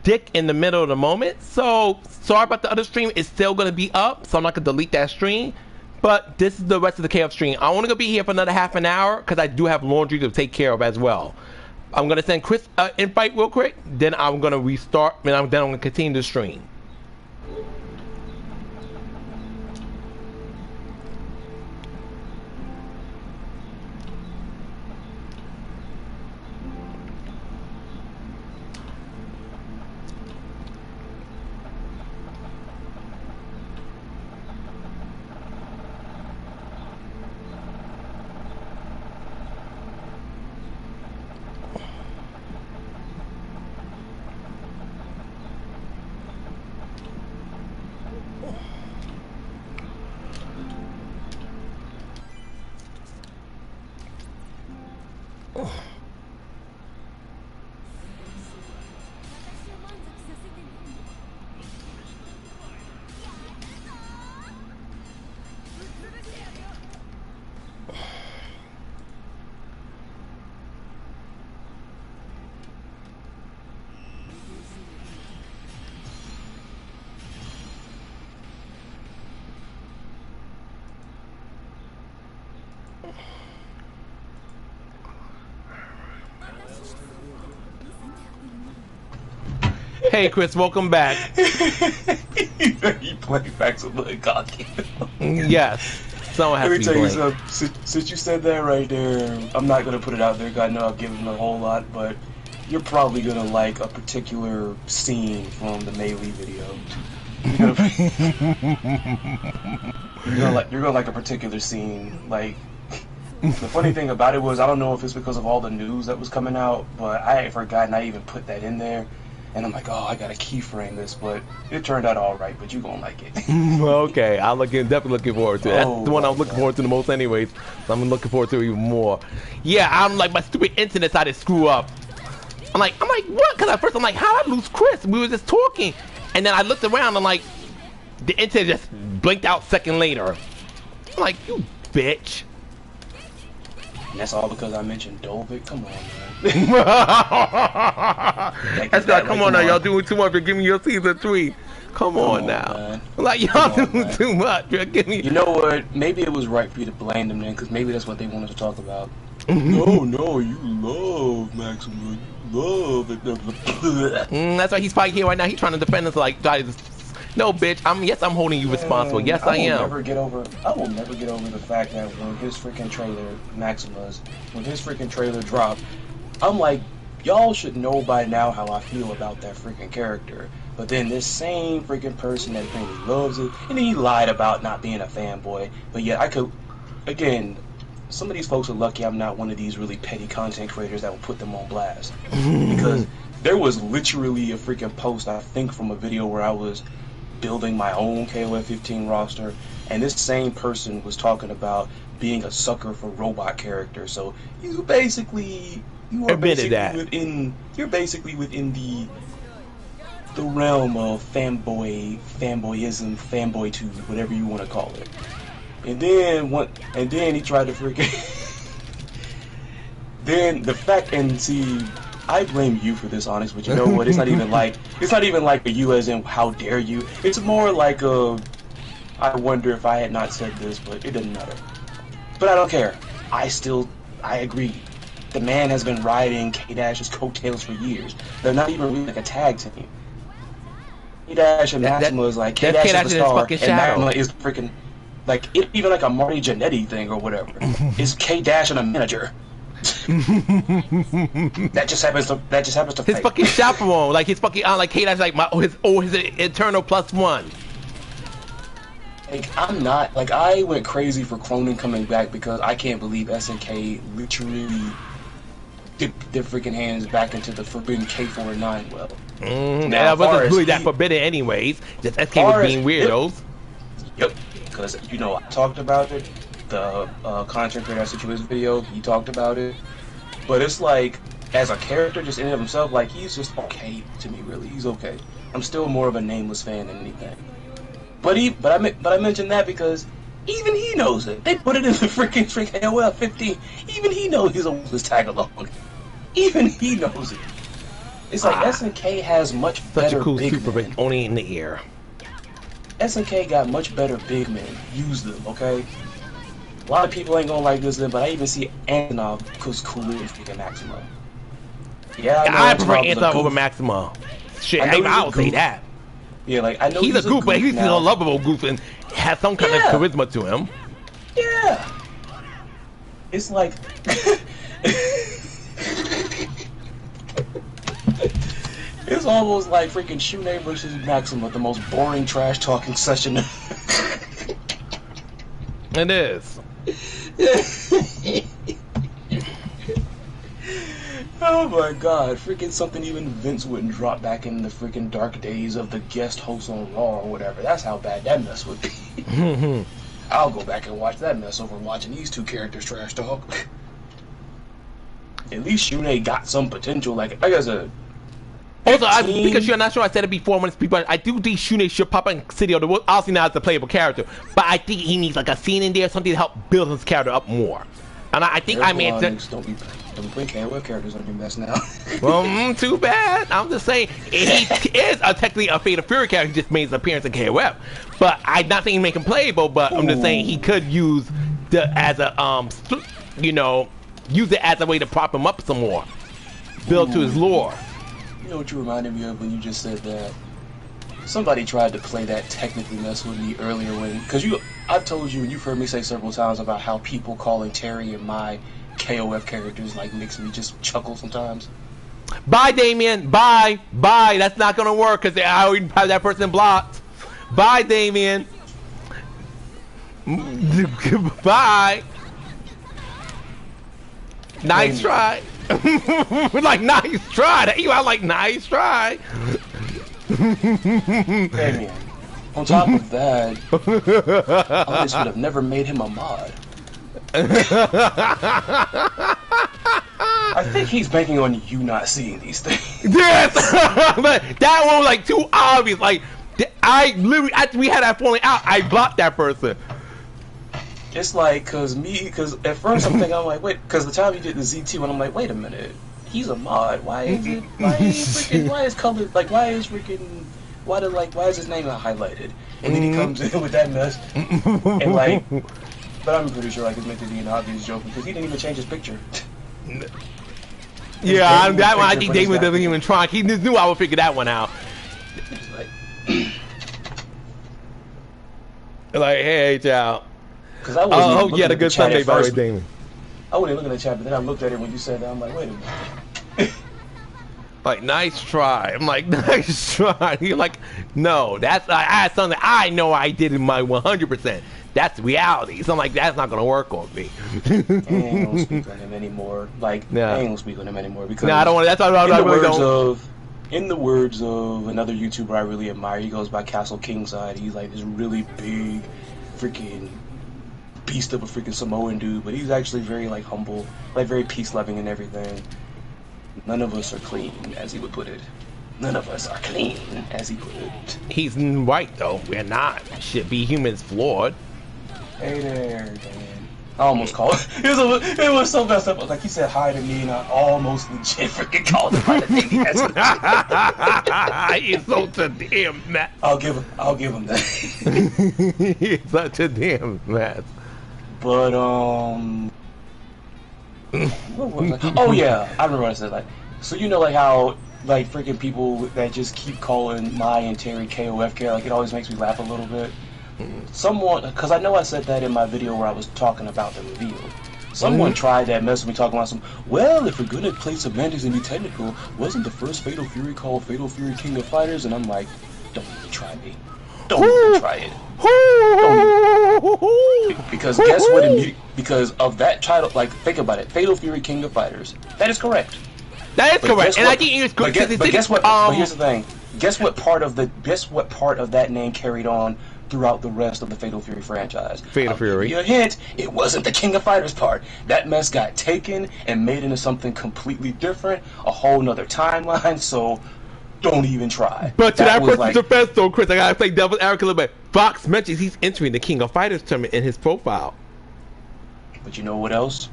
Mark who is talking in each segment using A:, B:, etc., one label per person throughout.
A: dick in the middle of the moment. So sorry about the other stream. It's still gonna be up, so I'm not gonna delete that stream. But this is the rest of the KOF stream. I want to be here for another half an hour because I do have laundry to take care of as well. I'm gonna send Chris an invite real quick. Then I'm gonna restart. Then I'm gonna continue the stream. Hey Chris, welcome back.
B: You play Maxima and cocky.
A: Yes. Someone has
B: Let me
A: to
B: tell you
A: be
B: something. Since you said that right there, I'm not gonna put it out there. God know I've given a whole lot, but you're probably gonna like a particular scene from the Melee video. You're gonna like a particular scene. Like the funny thing about it was, I don't know if it's because of all the news that was coming out, but I had forgotten I even put that in there. And I'm like, oh, I gotta keyframe this, but it turned out all right. But you gonna like it?
A: Okay, I'm definitely looking forward to it. That's the one I'm looking forward to the most, anyways. So I'm looking forward to it even more. Yeah, I'm like, my stupid internet decided to screw up. I'm like, what? Because at first I'm like, how did I lose Chris? We were just talking, and then I looked around. I'm like, the internet just blinked out a second later. I'm like, you bitch.
B: And that's all because I mentioned Dovik. Come on, man.
A: That's right. Come on now, y'all doing too much. You're giving me your season 3. Come on now. Man. Like y'all doing too much. You're giving me.
B: You know what? Maybe it was right for you to blame them then, because maybe that's what they wanted to talk about. No, you love Maxima. You love it.
A: That's why he's fighting here right now. He's trying to defend us like, guys. No, bitch. I'm holding you responsible. Yes, I am.
B: I will never get over the fact that when his freaking trailer, Maxima's, when his freaking trailer dropped, I'm like, y'all should know by now how I feel about that freaking character. But then this same freaking person that really loves it, and then he lied about not being a fanboy. But yet I could, again, some of these folks are lucky I'm not one of these really petty content creators that will put them on blast. Because there was literally a freaking post, I think, from a video where I was building my own KOF15 roster, and this same person was talking about being a sucker for robot characters. So you are basically within the realm of fanboyism, fanboytude, whatever you want to call it. And then he tried to freaking then the fact, and see, I blame you for this, Onyxe, but you know what? It's not even like a you as in how dare you. It's more like a I wonder if I had not said this, but it doesn't matter. But I don't care. I agree. The man has been riding K-Dash's coattails for years. They're not even really like a tag team. K-Dash and Maxima is like K-Dash is the star, and Maxima is freaking like even like a Marty Jannetty thing or whatever. It's K-Dash and a manager. that just happens to
A: his
B: fake.
A: Fucking chaperone, like his fucking like K-Dash, like his eternal +1.
B: Like I went crazy for Cronin coming back because I can't believe SNK literally dipped their freaking hands back into the forbidden K4-9 well.
A: Now, it wasn't really that forbidden anyways. Just SK was being weirdos.
B: Yep, because I talked about it. The content creator I sent you his video, he talked about it. But it's like, as a character, just in and of himself, like he's just okay to me. Really, he's okay. I'm still more of a nameless fan than anything. But I mentioned that because even he knows it. They put it in the freaking KOF15. Even he knows he's a worthless tag along. Even he knows it. It's like SNK has much better
A: Such a cool
B: big
A: super,
B: men.
A: but only in the air.
B: SNK got much better big men. Use them, okay? A lot of people ain't gonna like this, but I even see Antonov because cooler than freaking Maxima. Yeah,
A: I prefer
B: Antonov is a
A: Antonov
B: goof.
A: over Maxima. Shit,
B: I know
A: I
B: he's a
A: would say
B: goof.
A: that.
B: Yeah, like I know
A: He's a goof, but he's
B: now.
A: a lovable goof and has some kind of charisma to him.
B: Yeah. It's like it's almost like freaking Shun'ei versus Maxima, the most boring trash talking session.
A: It is.
B: Oh my god, freaking something even Vince wouldn't drop back in the freaking dark days of the guest host on Raw or whatever. That's how bad that mess would be. I'll go back and watch that mess over watching these two characters trash talk. At least Shun'ei got some potential, like I said.
A: Also, because you're not sure, I said it before when it's people, I do think Shun'ei should pop in City of the World, obviously not as a playable character, but I think he needs like a scene in there, something to help build his character up more. And I think I mean,
B: don't play KOF characters on your mess now.
A: well, too bad. I'm just saying he is technically a Fate of Fury character. He just made his appearance in KOF, but I'm not saying make him playable. But I'm just saying he could use as a use it as a way to prop him up some more, build to his lore.
B: You know what you reminded me of when you just said that? Somebody tried to play that technically mess with me earlier because I've told you and you've heard me say several times about how people calling Terry and my KOF characters like makes me just chuckle sometimes.
A: Bye, Damien. Bye. That's not gonna work because I already have that person blocked. Bye, Damien. Bye. Nice try. We're like, nice try. You are like, nice try.
B: Damien. On top of that, Onyxe would have never made him a mod. I think he's banking on you not seeing these things.
A: Yes! But that one was like too obvious. Like, I literally, after we had that falling out, I blocked that person.
B: It's like, cause at first I'm thinking, I'm like, wait, cause the time you did the ZT one, I'm like, wait a minute, he's a mod. Why is his name not highlighted? And then he comes in with that mess, and like, but I'm pretty sure like it's meant to be an obvious joke because he didn't even change his picture.
A: Yeah, that one I think Damon doesn't even try. He just knew I would figure that one out. Like, hey, child. Oh, you had a good Sunday, by the way, Damon.
B: I wasn't looking at the chat, but then I looked at it when you said that. I'm like, wait a minute.
A: Like, nice try. I'm like, nice try. You're like, no, that's I had something I know I did in my 100%. That's reality. So I'm like, that's not gonna work on me.
B: I ain't gonna speak on him anymore. Like, I ain't gonna speak on him anymore because
A: I don't want. That's what I really don't.
B: In the words of another YouTuber I really admire, he goes by Castle Kingside. He's like this really big, freaking beast of a freaking Samoan dude, but he's actually very like humble, like very peace loving and everything. None of us are clean, as he would put it. None of us are clean, as he put it.
A: He's right though. We're not. Should be humans flawed.
B: Hey there, Dan. I almost called it. It was so messed up. Like he said hi to me, and I almost legit freaking called him by the thing he has.
A: He's such a damn mess.
B: I'll give him that.
A: He's such a damn mess.
B: But what was I? Oh yeah, I remember what I said. Like, so you know, like how like freaking people that just keep calling my and Terry KOF care, like it always makes me laugh a little bit. Someone, because I know I said that in my video where I was talking about the reveal. Someone tried that mess with me talking about well, if we're gonna play semantics and be technical, wasn't the first Fatal Fury called Fatal Fury King of Fighters? And I'm like, don't even try me. Don't even try it. Because guess what? Because of that title, like think about it, Fatal Fury King of Fighters. That is correct.
A: That is correct, and I think it's good.
B: But guess what? But here's the thing. Guess what part of that name carried on throughout the rest of the Fatal Fury franchise?
A: Fatal Fury.
B: Your hint, it wasn't the King of Fighters part. That mess got taken and made into something completely different, a whole nother timeline, so don't even try.
A: But to that person's defense though, Chris, I gotta play devil's advocate a little bit. Fox mentions he's entering the King of Fighters tournament in his profile.
B: But you know what else?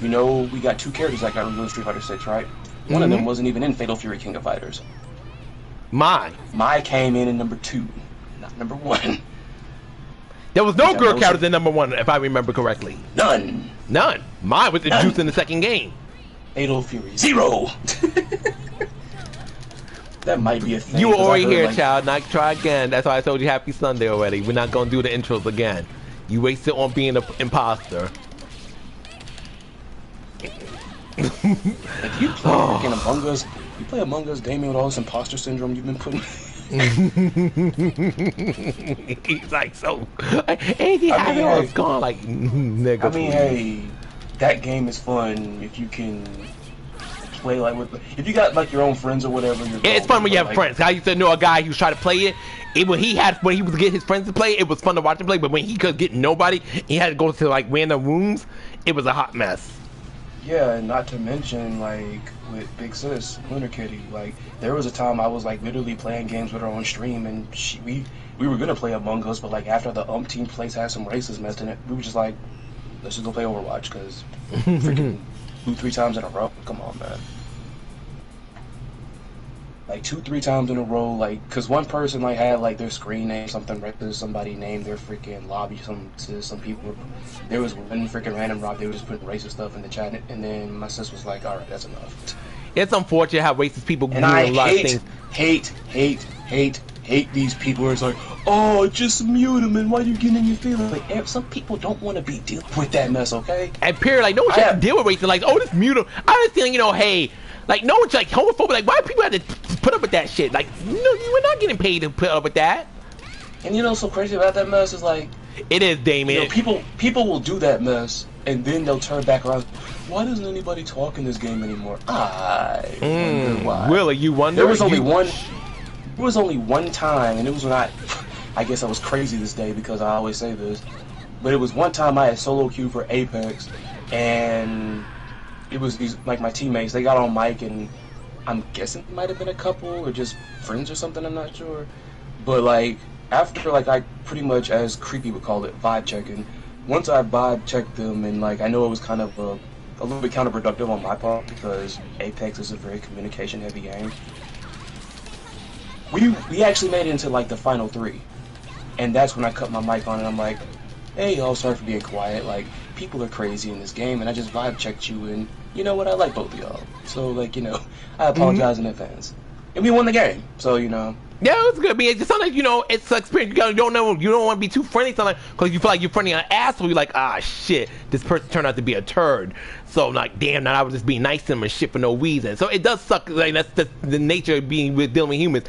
B: You know we got two characters that got revealed in Street Fighter 6, right? One of them wasn't even in Fatal Fury King of Fighters.
A: Mai
B: came in number 2, not number 1.
A: There was no girl characters in number 1, if I remember correctly.
B: None.
A: Mai was introduced in the second game.
B: Fatal Fury 0. That might be a thing.
A: You were already here, like, child. Now try again. That's why I told you Happy Sunday already. We're not gonna do the intros again. You wasted on being an imposter.
B: If you play freaking Among Us, you play Among Us, Damien, with all this imposter syndrome you've been putting.
A: He's like, so anything it's gone like nigga.
B: I mean, hey, that game is fun if you can play like with, if you got like your own friends or whatever.
A: Yeah, it's fun when you have friends. I used to know a guy who was trying to play it. When he was getting his friends to play, it was fun to watch him play. But when he could get nobody, he had to go to like random rooms. It was a hot mess.
B: Yeah, and not to mention like with Big Sis, Lunar Kitty. Like there was a time I was like literally playing games with her on stream, and we were gonna play Among Us, but like after the umpteenth place had some races messed in it, we were just like, let's just go play Overwatch because freaking 2-3 times in a row. Come on, man. Like 2-3 times in a row, like, cause one person like had like their screen name something racist, somebody named their freaking lobby some people. There was one freaking random rob, they were just putting racist stuff in the chat, and then my sis was like, all right, that's enough.
A: It's unfortunate how racist people do
B: and
A: a lot of things.
B: hate these people where it's like, oh, just mute them, and why you getting in your feelings? Like, some people don't want to be dealing with that mess, okay?
A: And period, like no one should deal with racism. Like, oh, just mute them. I understand, hey. Like, no one's like homophobic. Like, why do people have to put up with that shit? Like, no, you were not getting paid to put up with that.
B: And you know what's so crazy about that mess is like,
A: it is, Damien.
B: People will do that mess and then they'll turn back around. Why doesn't anybody talk in this game anymore? I wonder why.
A: Really, you wonder?
B: There was only one time, and it was not. I guess I was crazy this day because I always say this, but it was one time I had solo queue for Apex, and it was these like my teammates. They got on mic, and I'm guessing it might have been a couple or just friends or something. I'm not sure, but like after like I pretty much, as Creepy would call it, vibe checking. Once I vibe checked them, and like I know it was kind of a little bit counterproductive on my part because Apex is a very communication heavy game. We actually made it into like the final 3, and that's when I cut my mic on and I'm like, hey y'all, sorry for being quiet, like people are crazy in this game and I just vibe checked you, and you know what, I like both of y'all, so like, you know, I apologize in advance, and we won the game, so you know.
A: Yeah, it's good. I mean, it's sometimes, you know, it's an experience. You don't want to be too friendly sometimes because you feel like you're friendly an asshole. You're like, ah, shit, this person turned out to be a turd. So, like, damn, now I was just being nice to them and shit for no reason. So it does suck. Like, that's the nature of dealing with humans.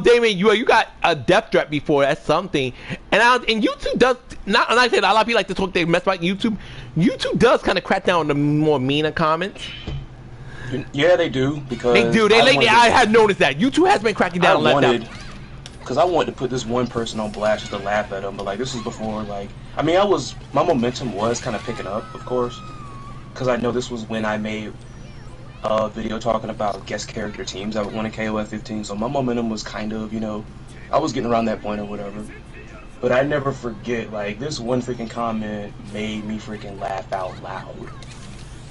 A: Damien, you got a death threat before. That's something. And YouTube does not. And I said a lot of people like to talk. They mess about YouTube. YouTube does kind of crack down on the more meaner comments.
B: Yeah, they do, because
A: they do. I had noticed that YouTube has been cracking down.
B: Because I wanted to put this one person on blast just to laugh at him, but like this is before, like, I mean, my momentum was kind of picking up, of course, because I know this was when I made a video talking about guest character teams that would win a KOF15, so my momentum was kind of, you know, I was getting around that point or whatever. But I never forget, like, this one freaking comment made me freaking laugh out loud.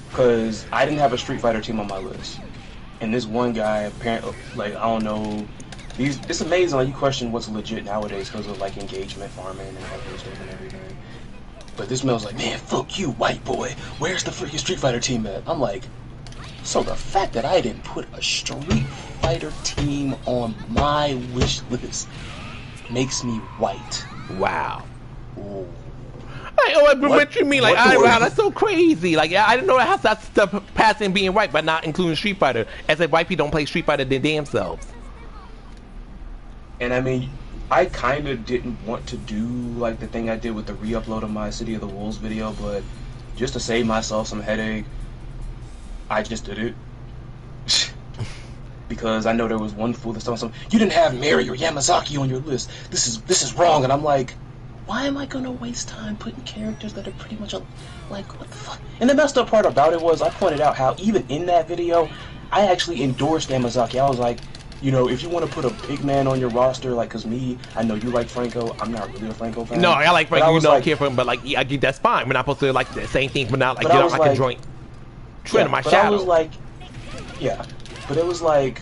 B: Because I didn't have a Street Fighter team on my list. And this one guy, apparently, like, I don't know, it's amazing, like, you question what's legit nowadays because of, like, engagement farming and everything. But this man was like, man, fuck you, white boy. Where's the freaking Street Fighter team at? I'm like, so the fact that I didn't put a Street Fighter team on my wish list makes me white.
A: Wow. Ooh. What you mean? Like, wow, that's so crazy. Like, I didn't know that's stuff passing being white, but not including Street Fighter. As if white people don't play Street Fighter their damn selves.
B: And I mean, I kind of didn't want to do like the thing I did with the re-upload of my City of the Wolves video, but just to save myself some headache, I just did it. Because I know there was one fool that's telling something, you didn't have Mary or Yamazaki on your list. This is wrong, and I'm like, why am I gonna waste time putting characters that are pretty much like, what the fuck? And the messed up part about it was I pointed out how even in that video, I actually endorsed Yamazaki. I was like, you know, if you want to put a big man on your roster, like, cause me, I know you like Franco. I'm not really a Franco fan.
A: No, I like Franco. You don't care for him, but like, yeah, that's fine. We're not supposed to like the same thing, but not like get out like a joint. Trend in my shadow.
B: I was like, yeah, but it was like,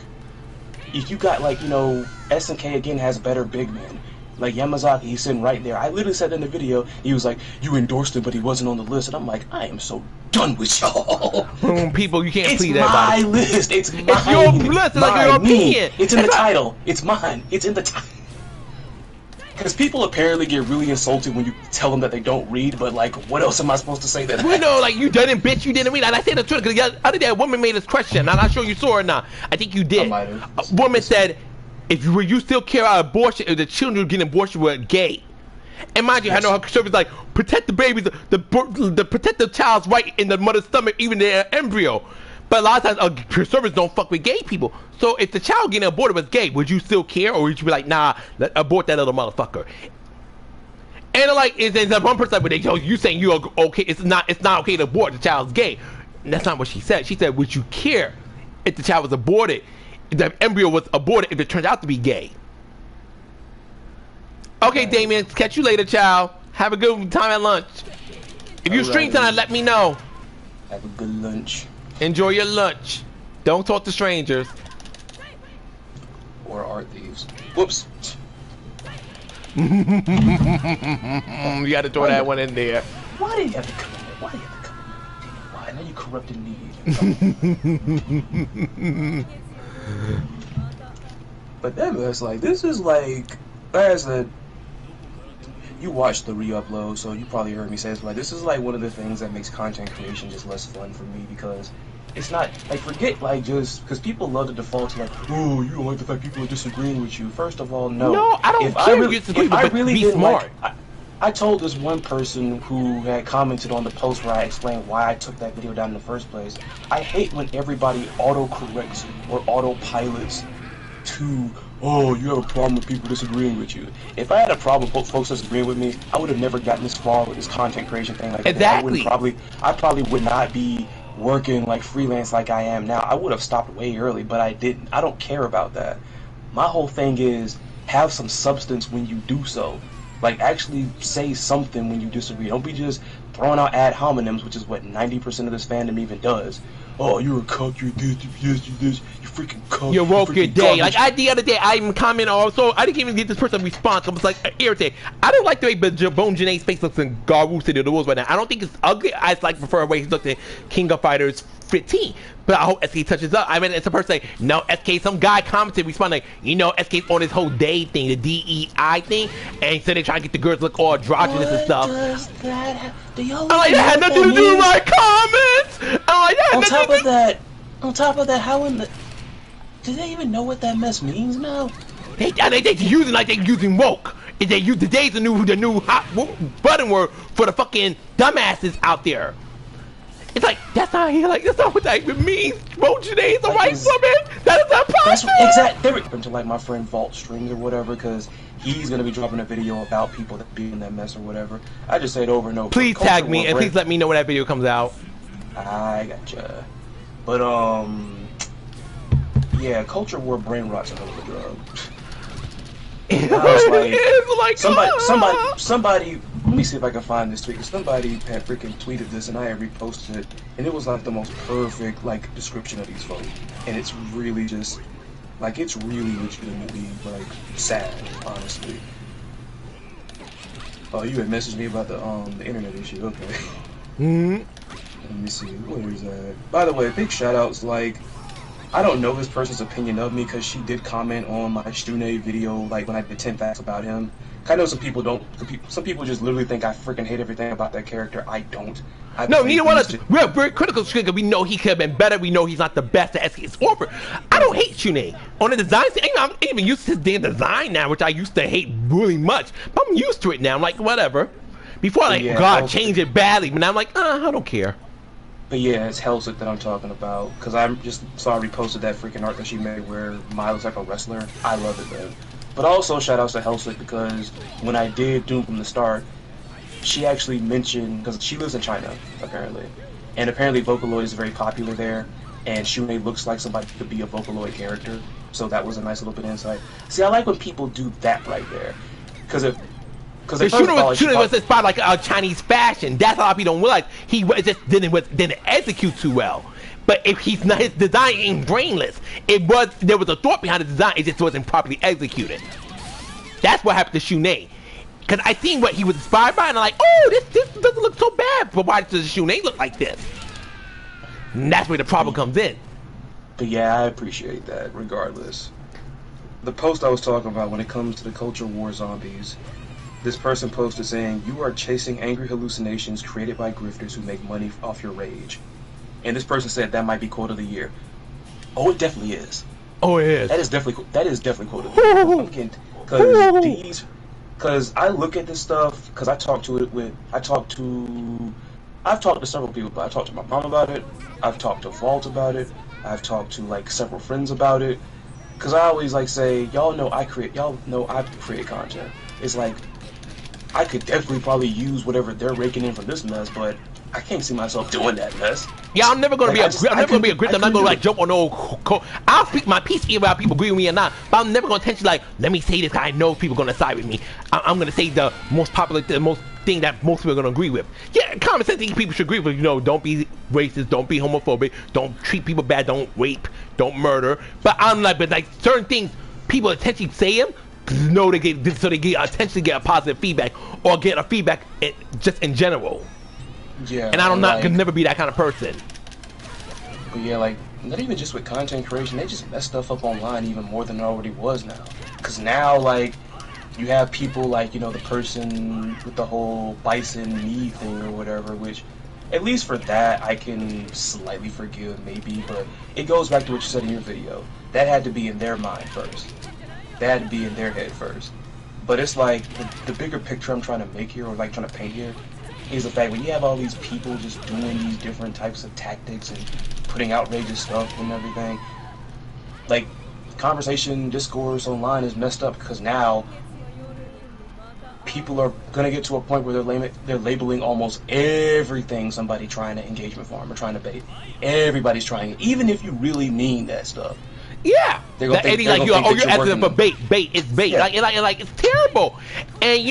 B: if you got like, you know, SNK again has better big men. Like Yamazaki, he's sitting right there. I literally said in the video, he was like, you endorsed him, but he wasn't on the list. And I'm like, I am so done with y'all.
A: People, you can't plead
B: that. It's my list. It's mine.
A: It's your list. It's like your opinion.
B: It's in the title. It's mine. It's in the title. Because people apparently get really insulted when you tell them that they don't read, but like, what else am I supposed to say that?
A: Well, no, like, you didn't, bitch, you didn't read. And I said the truth, because the other day a woman made this question. I'm not sure you saw it or not. I think you did. A woman said, if you still care about abortion, if the children getting abortion were gay. And mind you, I know her conservatives like, protect the babies, protect the child's right in the mother's stomach, even their embryo. But a lot of times, conservatives don't fuck with gay people. So if the child getting aborted was gay, would you still care, or would you be like, nah, abort that little motherfucker? And like, there's one person like, you saying you're okay? It's not okay to abort the child's gay. And that's not what she said. She said, would you care if the child was aborted, if the embryo was aborted, if it turns out to be gay? Okay, Damien, catch you later, child. Have a good time at lunch. If you stream tonight, let me know.
B: Have a good lunch.
A: Enjoy your lunch. Don't talk to strangers.
B: Or art thieves. Whoops.
A: You gotta throw that one in there.
B: Why did you have to come in there? Why did you have to come in there? Why? Now you corrupted me. But then it's like, this is like, as a, you watched the re-upload, so you probably heard me say this, but like, this is like one of the things that makes content creation just less fun for me, because it's not, like, forget, like, just, because people love to default to, like, oh, you don't like the fact people are disagreeing with you. First of all, no.
A: No, I don't care if you disagree, but be smart.
B: I told this one person who had commented on the post where I explained why I took that video down in the first place. I hate when everybody auto-corrects or autopilots to, oh, you have a problem with people disagreeing with you. If I had a problem with folks disagreeing with me, I would have never gotten this far with this content creation thing. Like,
A: exactly.
B: I probably would not be working like freelance like I am now. I would have stopped way early, but I didn't. I don't care about that. My whole thing is have some substance when you do so. Like, actually say something when you disagree. Don't be just throwing out ad hominems, which is what 90% of this fandom even does. Oh, you're a cuck, you're this, you're this, you freaking cuck.
A: You woke your day. Like, the other day, I even commented also, I didn't even get this person a response. I was like, irritated. I don't like the way Bone Janae's face looks in Garou City of the Wolves right now. I don't think it's ugly. I just like prefer the way he looks in King of Fighters 15. But I hope SK touches up. I mean, it's a person saying, no, SK, some guy commented, responding, you know, SK's on this whole day thing, the DEI thing, and so they try to get the girls to look all androgynous and stuff.
B: Does that have, do y'all
A: I'm like, that had nothing to do with my comments! I'm like, that had
B: on top of that, how in the, do they even know what that mess means now?
A: They using like they using woke. They use today's the new hot button word for the fucking dumbasses out there. It's like, that's not here, like, that's not what that even means. Bone Janae's a white woman. That is not possible.
B: Exactly. To like my friend Vault Strings or whatever, because he's gonna be dropping a video about people that be in that mess or whatever. I just say it over and over.
A: Please tag me and please let me know when that video comes out. I
B: gotcha. But yeah, culture war brain rot's another drug. Somebody. Let me see if I can find this tweet. Somebody had freaking tweeted this, and I had reposted it, and it was like the most perfect like description of these folks, and it's really just like it's really legitimately like sad, honestly. Oh, you had messaged me about the internet issue. Okay. Let me see. Where is that? By the way, big shout outs. Like, I don't know this person's opinion of me because she did comment on my Shun'ei video, like when I did 10 facts about him. I know some people don't. Some people just literally think I freaking hate everything about that character. I don't.
A: No, neither one of us. We're very critical of Shun'ei. We know he could have been better. We know he's not the best that SK's offered. I don't hate Shun'ei. On the design thing, I'm even used to his damn design now, which I used to hate really much. But I'm used to it now. I'm like, whatever. Before, like, yeah, God, change it badly. But now I'm like, I don't care.
B: But yeah, it's Hellsick that I'm talking about. Because I just saw her reposted that freaking art that she made where Mai looks like a wrestler. I love it, man. But also shout outs to Hellsick because when I did Doom from the start, she actually mentioned, because she lives in China, apparently. And apparently Vocaloid is very popular there, and Shun'ei looks like somebody who could be a Vocaloid character. So that was a nice little bit of insight. See, I like when people do that right there. Because
A: Shun'ei was inspired like a Chinese fashion. That's a lot of people don't realize. He just didn't execute too well. But if he's not, his design ain't brainless. There was a thought behind the design. It just wasn't properly executed. That's what happened to Shun'ei. Because I seen what he was inspired by, and I'm like, oh, this doesn't look so bad. But why does Shun'ei look like this? And that's where the problem comes in.
B: But yeah, I appreciate that. Regardless, the post I was talking about when it comes to the culture war zombies. This person posted saying, "You are chasing angry hallucinations created by grifters who make money off your rage." And this person said that might be quote of the year. Oh, it definitely is.
A: Oh, it is.
B: That is definitely quote of the year. Because I look at this stuff because I've talked to several people, but I talked to my mom about it. I've talked to Vault about it. I've talked to like several friends about it. Because I always like say, y'all know I create content. It's like, I could definitely probably use whatever they're raking in from this mess, but I can't see myself doing that mess.
A: Yeah, I'm never gonna be a grifter. I'm not gonna like jump on no. I'll speak my piece either how people agree with me or not. But I'm never gonna intentionally like, let me say this guy. I know people gonna side with me. I'm gonna say the most popular, the most thing that most people are gonna agree with. Yeah, common sense thing people should agree with. You know, don't be racist, don't be homophobic, don't treat people bad, don't rape, don't murder. But I'm like, certain things people intentionally say them. No, they get attention, get a positive feedback, or get a feedback just in general.
B: Yeah,
A: and I don't
B: like,
A: could never be that kind of person.
B: But yeah, like not even just with content creation, they just mess stuff up online even more than it already was now. Cause now like you have people like the person with the whole bison knee thing or whatever, which at least for that I can slightly forgive maybe, but it goes back to what you said in your video. That had to be in their mind first. That had to be in their head first. But it's like the bigger picture I'm trying to make here, or like trying to paint here, is the fact when you have all these people just doing these different types of tactics and putting outrageous stuff and everything, like conversation discourse online is messed up because now people are gonna get to a point where they're labeling almost everything somebody trying to engagement farm or trying to bait. Everybody's trying it, even if you really mean that stuff.
A: Yeah, you're asking for bait. Bait is bait. Yeah. Like it's terrible. And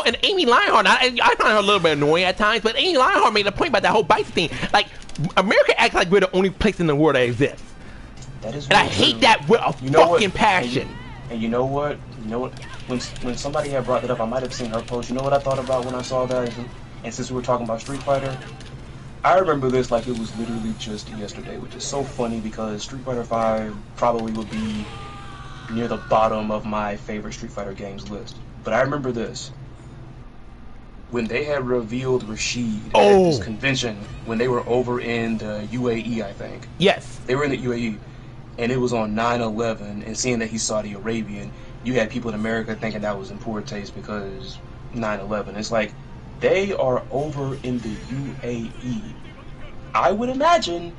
A: and Amy Lionheart, I find her a little bit annoying at times, but Amy Lionheart made a point about that whole bite thing. Like America acts like we're the only place in the world that exists. That is. And I hate that with a fucking passion.
B: And you know what? When somebody had brought that up, I might have seen her post. You know what I thought about when I saw that? And since we were talking about Street Fighter, I remember this like it was literally just yesterday, which is so funny because Street Fighter V probably would be near the bottom of my favorite Street Fighter games list. But I remember this. When they had revealed Rashid at this convention, when they were over in the UAE, I think.
A: Yes.
B: They were in the UAE, and it was on 9/11, and seeing that he's Saudi Arabian, you had people in America thinking that was in poor taste because 9/11. It's like, they are over in the UAE. I would imagine,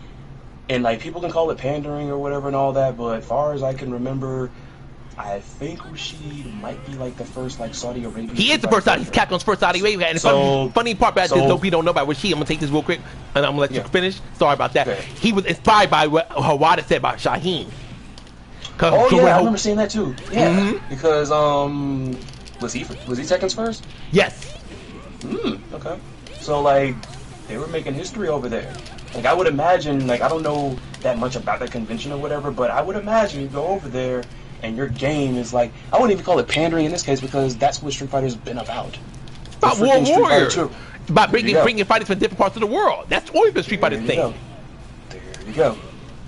B: and like people can call it pandering or whatever and all that, but as far as I can remember, I think Rashid might be like the first like Saudi Arabian.
A: He is the first Saudi. He's Capcom's first Saudi Arabian. And the funny part about this, though people don't know about Rashid, I'm gonna take this real quick, and I'm gonna let you finish. Sorry about that. Okay. He was inspired by what Hawada said about Shaheen.
B: Oh yeah, I remember seeing that too. Yeah, because was he Tekken's first?
A: Yes.
B: Okay. So like they were making history over there. Like I would imagine, like I don't know that much about the convention or whatever, but I would imagine you go over there and your game is like, I wouldn't even call it pandering in this case because that's what Street Fighter's been about.
A: About War Warriors. About bringing fighters from different parts of the world. That's always been Street Fighter's thing.
B: There you go.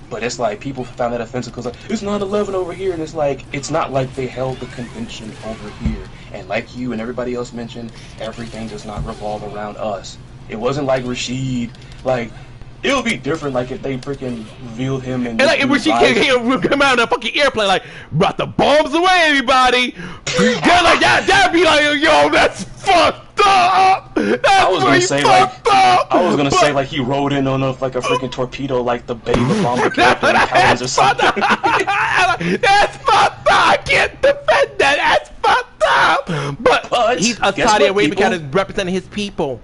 B: But it's like people found that offensive because like, it's 9/11 over here, and it's like it's not like they held the convention over here. And like you and everybody else mentioned, everything does not revolve around us. It wasn't like Rashid. Like it would be different, like if they freaking revealed him and
A: like if Rashid came out on a fucking airplane, like brought the bombs away, everybody. Like that'd be like, yo, that's fucked up.
B: I was gonna say like he rode in on a freaking torpedo, like the baby bomb the captain or something.
A: That's fucked up. I can't defend that. That's fucked up. But he's a Saudi Arabian kind of representing his people.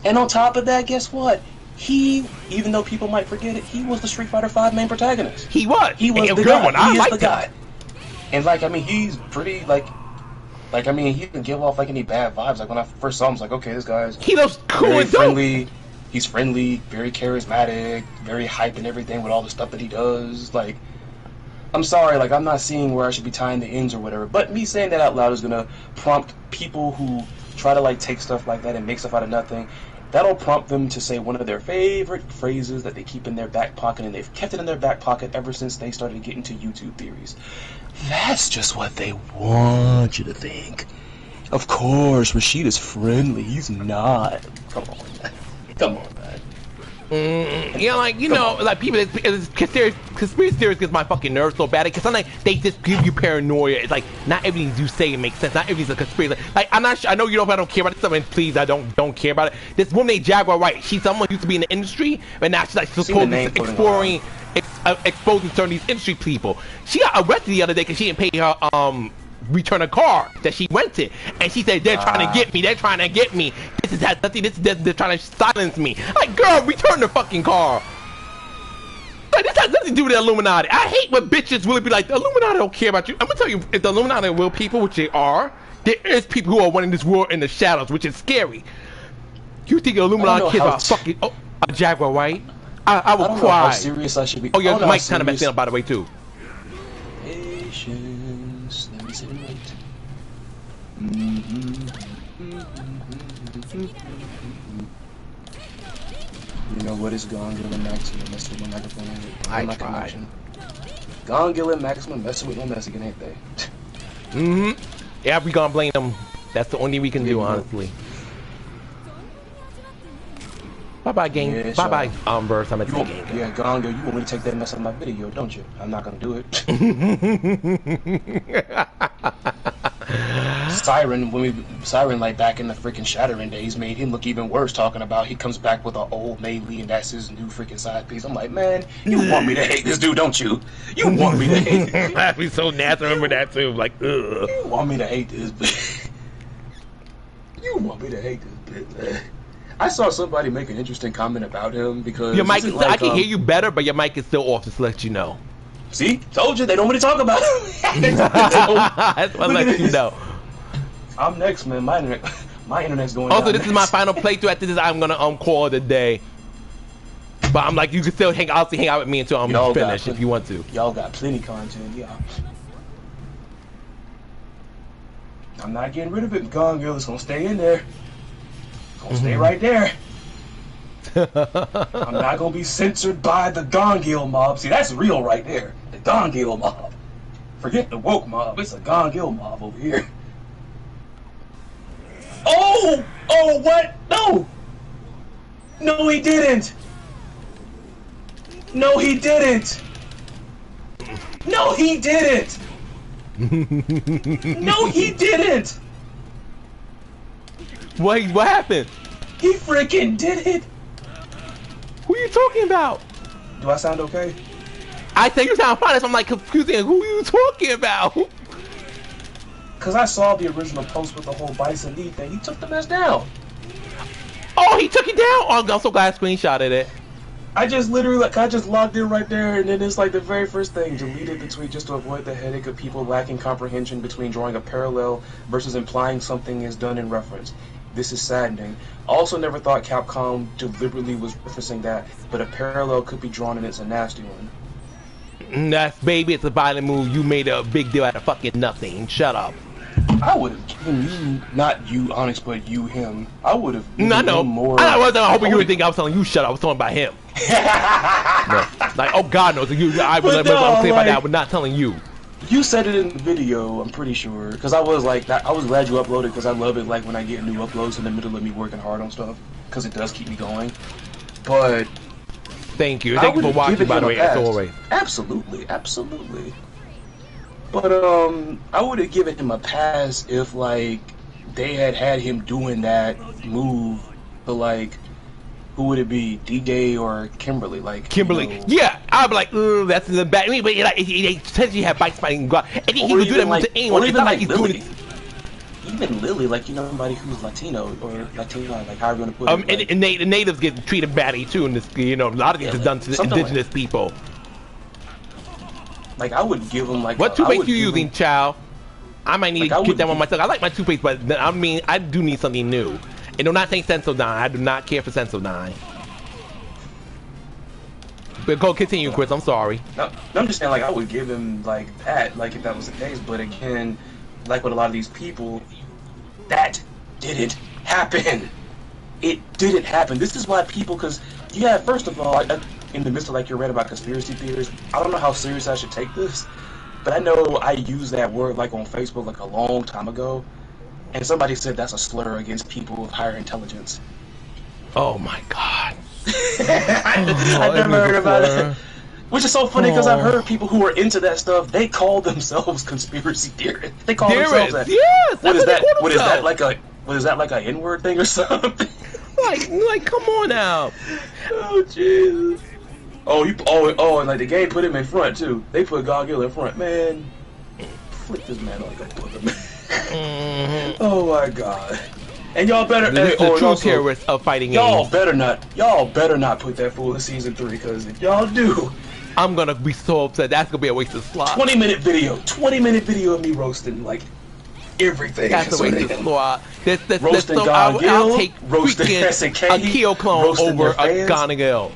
B: And on top of that, guess what? He, even though people might forget it, he was the Street Fighter V main protagonist.
A: He was.
B: He was the guy. He is the guy. And like, I mean, he's pretty like I mean, he didn't give off like any bad vibes. Like when I first saw him, I was like, okay, this guy's
A: he looks cool
B: very
A: and
B: friendly. He's friendly, very charismatic, very hype and everything with all the stuff that he does. Like, I'm sorry, like, I'm not seeing where I should be tying the ends or whatever. But me saying that out loud is gonna prompt people who try to, like, take stuff like that and make stuff out of nothing. That'll prompt them to say one of their favorite phrases that they keep in their back pocket, and they've kept it in their back pocket ever since they started getting to YouTube theories. That's just what they want you to think. Of course, Rashid is friendly. He's not. Come on, man. Come on, man.
A: Yeah, like, you know, like, people, conspiracy theories gets my fucking nerves so bad, because sometimes they just give you paranoia. It's like, not everything you say makes sense, not everything's a conspiracy. Like, I'm not sure, I know you know if I don't care about this, and please, I don't care about it. This woman named Jaguar White, she's someone who used to be in the industry, but now she's like supposedly exploring, exposing certain these industry people. She got arrested the other day because she didn't pay her, return a car that she rented, and she said they're trying to get me, they're trying to get me, this is nothing, they're trying to silence me. Like, girl, return the fucking car. Like, this has nothing to do with the Illuminati. I hate when bitches really be like, the Illuminati don't care about you. I'm gonna tell you, if the Illuminati are real people, which they are, there is people who are running this world in the shadows, which is scary. You think the Illuminati cares about fucking a Jaguar, right? I will cry.
B: How serious I should be.
A: Oh, your mic's kind of messing up, by the way, too.
B: Patience. Let me sit and wait. You know what is Gongil and Maxima messing with my microphone?
A: I tried.
B: Gongil and Maxima messing with my Mexican, ain't they?
A: Yeah, we gonna blame them. That's the only thing we can do, honestly. Bye-bye, gang.
B: Yes,
A: bye-bye, Verse. I'm at the gang.
B: Yeah, Gongil, you want me to take that mess out of my video, don't you? I'm not gonna do it. Siren, like back in the freaking Shattering days, made him look even worse, talking about he comes back with an old Mei-Li and that's his new freaking side piece. I'm like, man, you want me to hate this dude, don't you? You want me to hate this.
A: That'd be so nasty. I remember that too. Like, ugh.
B: You want me to hate this bitch. You want me to hate this bitch, man. I saw somebody make an interesting comment about him because
A: your mic is I can hear you better, but your mic is still off, just to let you know.
B: See? Told you, they don't want me to talk about him.
A: That's what I let you know.
B: I'm next, man. My internet's going
A: Also,
B: down
A: this
B: next.
A: is my final playthrough. After this, I'm gonna call it a day. But I'm like, you can still hang out with me until I'm finished if you want to.
B: Y'all got plenty content, yeah. I'm not getting rid of it. Gongil is gonna stay in there. Gonna stay right there. I'm not gonna be censored by the Gongil mob. See, that's real right there. The Gongil mob. Forget the woke mob. It's a Gongil mob over here. Oh! Oh, what? No! No, he didn't! No, he didn't! No, he didn't! No, he didn't!
A: What happened?
B: He freaking did it!
A: Who are you talking about?
B: Do I sound okay?
A: I think you sound fine, so I'm like confusing. Who are you talking about?
B: Cause I saw the original post with the whole Bison Lee thing. He took the mess down.
A: Oh, he took it down? Oh, I'm so glad I screenshotted it.
B: I just literally, like, I just logged in right there, and then it's like the very first thing, deleted the tweet just to avoid the headache of people lacking comprehension between drawing a parallel versus implying something is done in reference. This is saddening. Also never thought Capcom deliberately was referencing that, but a parallel could be drawn and it's a nasty one.
A: That's, baby, it's a violent move. You made a big deal out of fucking nothing. Shut up.
B: I would have given you, not you, Onyx, but you, him. I would have given him more.
A: I wasn't hoping you would think I was telling you shut up. I was talking about him. No. Like, oh God knows. I would say about that. I was not telling you.
B: You said it in the video, I'm pretty sure, because I was like, I was glad you uploaded, because I love it, like, when I get new uploads in the middle of me working hard on stuff, because it does keep me going. But
A: thank you for watching, by the way, as always.
B: Absolutely, absolutely. But I would have given him a pass if, like, they had him doing that move, but, like, who would it be, DJ or Kimberly? Like
A: Kimberly, you know, yeah, I'd be like, that's in the back. I mean, but like, he potentially had bikes fighting, and then he would do that move to anyone. It's not like he's doing it.
B: Even Lily, like, you know, somebody who's Latino or Latino, like, how are you gonna put it? Like,
A: and the natives get treated badly too. In this, you know, a lot of things is done to the indigenous people.
B: Like, I would give them like.
A: What toothpaste you using, child? I might need to get that one myself. I like my toothpaste, but I mean, I do need something new. And do not say Sensodyne. I do not care for Sensodyne. But go continue, Chris. I'm sorry.
B: No, I'm just saying, like, I would give him like that, like if that was the case. But again, like with a lot of these people, that didn't happen. It didn't happen. This is why people, because yeah, first of all, in the midst of like you're read about conspiracy theories, I don't know how serious I should take this, but I know I used that word like on Facebook like a long time ago, and somebody said that's a slur against people with higher intelligence.
A: Oh my God.
B: I never heard about it. Which is so funny because I've heard people who are into that stuff, they call themselves conspiracy theorists. They call themselves that.
A: Yes,
B: what is that? What is that like a N-word thing or something?
A: like, come on now.
B: Oh Jesus. Oh, and like the game put him in front too. They put Gargill in front. Man, flick this man like a booger, man. Oh my God. And y'all better.
A: This is the true terrorist of fighting games.
B: Y'all better not put that fool in season 3, because if y'all do,
A: I'm gonna be so upset. That's gonna be a waste of slot.
B: 20-minute video of me roasting like everything.
A: That's a waste of slot.
B: Roasting
A: I'll take
B: roasting
A: freaking a Keo clone over a Gargill.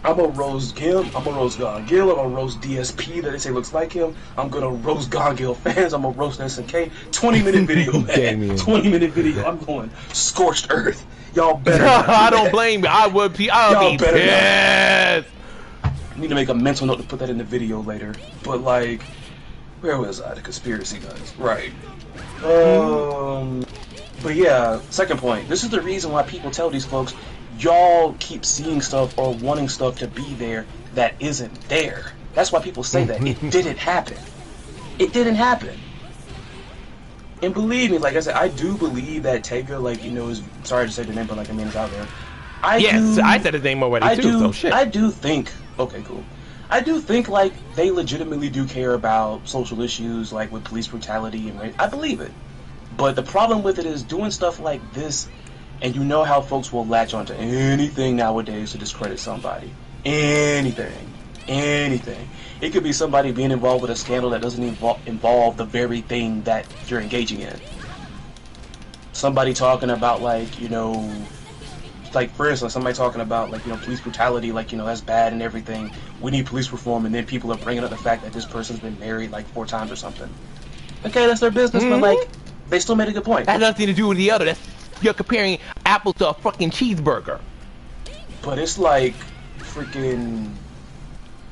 B: I'm gonna roast him. I'm gonna roast Gargill. I'm gonna roast DSP that they say looks like him. I'm gonna roast Gargill fans. I'm gonna roast SNK. 20-minute video, man. 20-minute video. I'm going scorched earth. Y'all better.
A: I don't blame you. I would be. I'll be pissed.
B: I need to make a mental note to put that in the video later. But like, where was I? The conspiracy guys, right? But yeah. Second point. This is the reason why people tell these folks, y'all keep seeing stuff or wanting stuff to be there that isn't there. That's why people say that. It didn't happen. It didn't happen. And believe me, like I said, I do believe that Tega, like, you know, is, sorry to say the name, but like, I mean, it's out there. I
A: said his name already too, so shit.
B: I do think, okay, cool. I do think, like, they legitimately do care about social issues, like with police brutality and rape. I believe it. But the problem with it is doing stuff like this. And you know how folks will latch onto anything nowadays to discredit somebody. Anything. It could be somebody being involved with a scandal that doesn't involve the very thing that you're engaging in. Somebody talking about, like, you know, like, for instance, somebody talking about, like, you know, police brutality, like, you know, that's bad and everything. We need police reform, and then people are bringing up the fact that this person's been married, like, 4 times or something. Okay, that's their business, but, like, they still made a good point.
A: That has nothing to do with the other. You're comparing apples to a fucking cheeseburger.
B: But it's like freaking.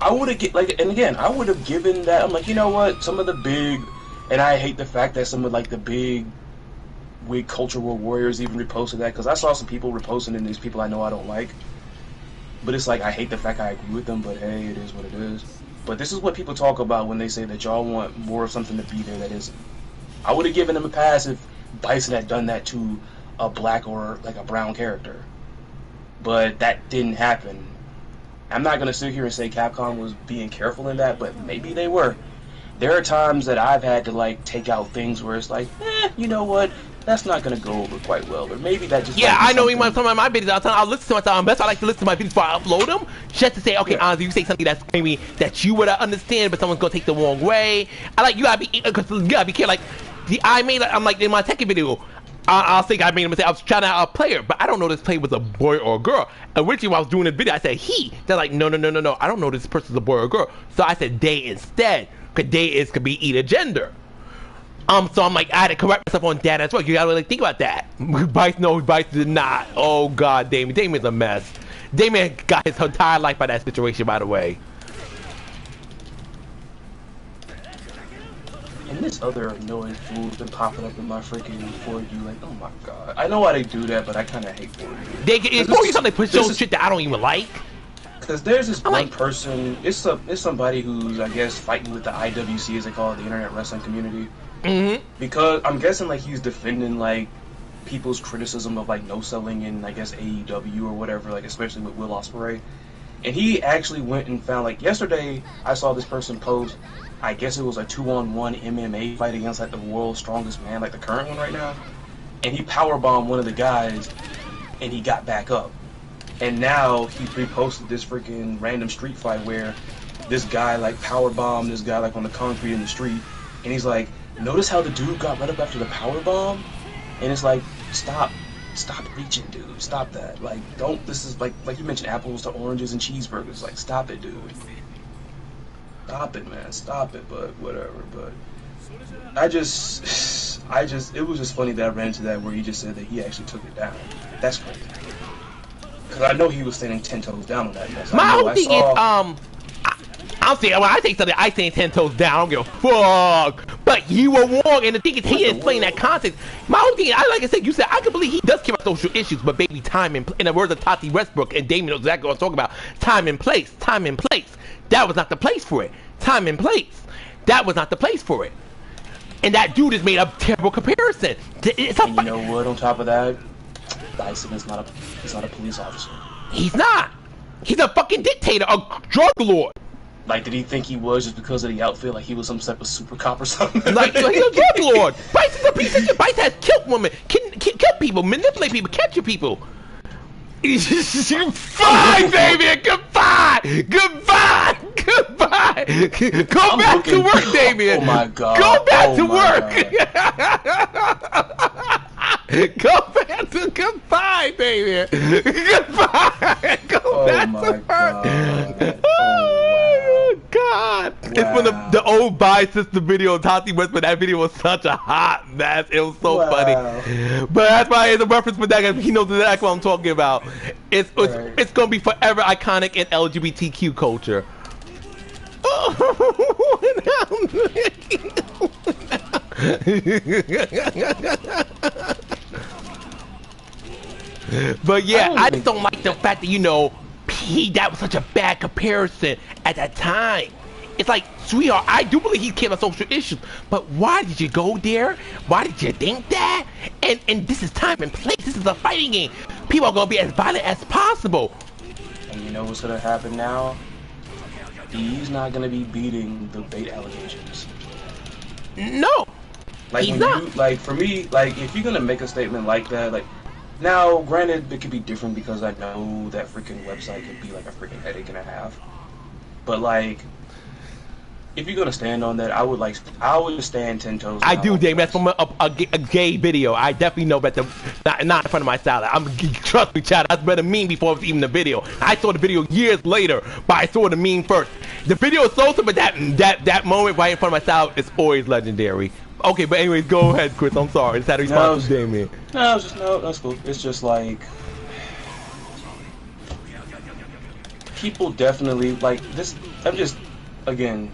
B: I would have and again, I would have given that. I'm like, you know what? Some of the big, and I hate the fact that some of like the big cultural warriors even reposted that, because I saw some people reposting and these people I know I don't like. But it's like, I hate the fact I agree with them, but hey, it is what it is. But this is what people talk about when they say that y'all want more of something to be there that isn't. I would have given them a pass if Bison had done that to a black or like a brown character, but that didn't happen. I'm not gonna sit here and say Capcom was being careful in that, but maybe they were. There are times that I've had to like take out things where it's like, you know what, that's not gonna go over quite well, or maybe that just
A: I know you might some of my videos all the time. I'll listen to my time best. I like to listen to my videos before I upload them, just to say, okay, honestly, you say something that's maybe that you would understand, but someone's gonna take the wrong way. I like, you gotta be careful. Like I'm like in my techie video, I'll think I made a mistake. I was trying to out a player, but I don't know this player was a boy or a girl. Originally, when I was doing this video, I said he. They're like, no. I don't know this person's a boy or a girl. So I said they instead, because they could be either gender. So I'm like, I had to correct myself on that as well. You gotta really think about that. Bryce did not. Oh God, Damien's a mess. Damien got his entire life by that situation, by the way.
B: And this other annoying fool's been popping up in my freaking For You, like, oh my God. I know why they do that, but I kind of hate For You.
A: They push those shit that I don't even like.
B: Because there's this one person, it's somebody who's, I guess, fighting with the IWC, as they call it, the Internet Wrestling Community. Because I'm guessing, like, he's defending, like, people's criticism of, like, no-selling in, I guess, AEW or whatever, like, especially with Will Ospreay. And he actually went and found, like, yesterday, I saw this person post, I guess it was a 2-on-1 MMA fight against, like, the world's strongest man, like the current one right now. And he powerbombed one of the guys, and he got back up. And now he reposted this freaking random street fight where this guy, like, powerbombed this guy, like, on the concrete in the street. And he's like, notice how the dude got right up after the powerbomb? And it's like, stop stop reaching, dude. Stop that. Like, don't. This is like you mentioned, apples to oranges and cheeseburgers. Like, stop it, dude. Stop it, man. Stop it. But whatever. But it was just funny that I ran into that where he just said that he actually took it down. That's crazy. Because I know he was standing 10 toes down on that mess.
A: My whole thing is, I'll say, when I say something, I stand 10 toes down. I don't give a fuck. But you were wrong, and the thing is, he didn't explain that context. My whole thing, like I said, you said, I can believe he does care about social issues, but baby, time and in the words of Tati Westbrook, and Damien knows exactly what I'm talking about, time and place, time and place. That was not the place for it. Time and place. That was not the place for it. And that dude has made a terrible comparison. It's
B: and you know what, on top of that, Dyson is not a police officer.
A: He's not. He's a fucking dictator, a drug lord.
B: Like, did he think he was just because of the outfit? Like he was some type of super cop or something?
A: Like, he's a drug lord. Bryce is a piece of shit. Bryce has killed women, killed people, manipulate people, capture people. Fine, baby. Goodbye. Goodbye. Goodbye. Go back to work, Damien.
B: Oh my god.
A: Go back to work. Go back to goodbye, baby. Goodbye. Go back to work. Oh god. Wow. It's when the old Bye Sister video, Tati Westbrook, that video was such a hot mess. It was so funny. But that's why it's a reference for that guy. He knows exactly what I'm talking about. It's gonna be forever iconic in LGBTQ culture. But yeah, I just don't like the fact that, you know, that was such a bad comparison at that time. It's like, sweetheart, I do believe he cared about social issues, but why did you go there? Why did you think that? And this is time and place. This is a fighting game. People are gonna be as violent as possible.
B: And you know what's gonna happen now? He's not gonna be beating the bait allegations.
A: No,
B: like
A: he's
B: when
A: not.
B: You, like for me, like if you're gonna make a statement like that, like now, granted, it could be different because I know that freaking website could be like a freaking headache and a half. But like, if you're gonna stand on that, I would just stand 10 toes down.
A: I do, Dave. That's from a gay video. I definitely know that not in front of my salad. Trust me, Chad. I read a meme before it was even the video. I saw the video years later, but I saw the meme first. The video is so simple, but that moment right in front of my salad is always legendary. Okay, but anyways, go ahead, Chris. I'm sorry. It's had a response to Damien.
B: No, that's cool. It's just like people definitely like this. I'm just again.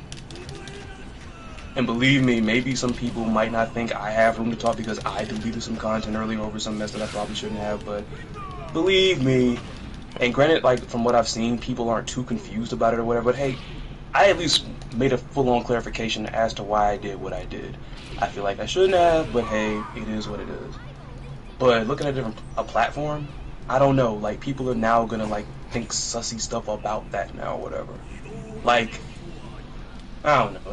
B: And believe me, maybe some people might not think I have room to talk because I deleted some content earlier over some mess that I probably shouldn't have, but believe me, and granted, like, from what I've seen, people aren't too confused about it or whatever, but hey, I at least made a full-on clarification as to why I did what I did. I feel like I shouldn't have, but hey, it is what it is. But looking at a platform, I don't know, like, people are now gonna, like, think sussy stuff about that now or whatever. Like, I don't know,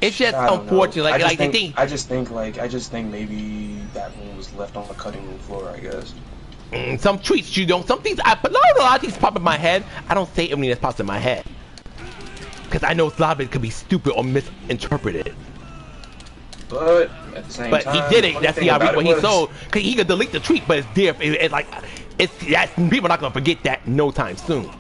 A: it's just unfortunate. Like,
B: I just think maybe that one was left on the cutting room floor, I guess.
A: Some tweets, you don't. Some things, but a lot of things pop in my head. I don't say everything that pops in my head because I know a lot of it could be stupid or misinterpreted.
B: But at the same time,
A: he did it. That's the what he sold. Cause he could delete the tweet, but it's there. It's like people are not gonna forget that no time soon.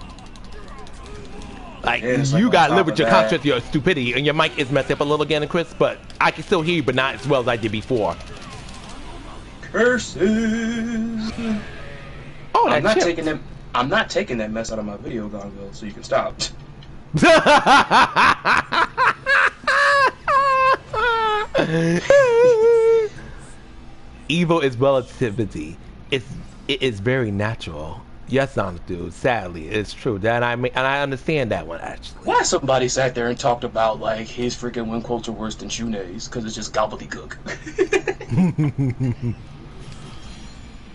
A: Like, you gotta live with your conscience, your stupidity, and your mic is messed up a little again, Chris, but I can still hear you, but not as well as I did before.
B: Curses.
A: Oh,
B: I'm not taking that mess out of my video, Gonville, so you can stop.
A: Evil is relativity. It is very natural. Yes, dude. Sadly, it's true. And I understand that one actually.
B: Why somebody sat there and talked about like his freaking win quotes are worse than Shun'ei's because it's just gobbledygook.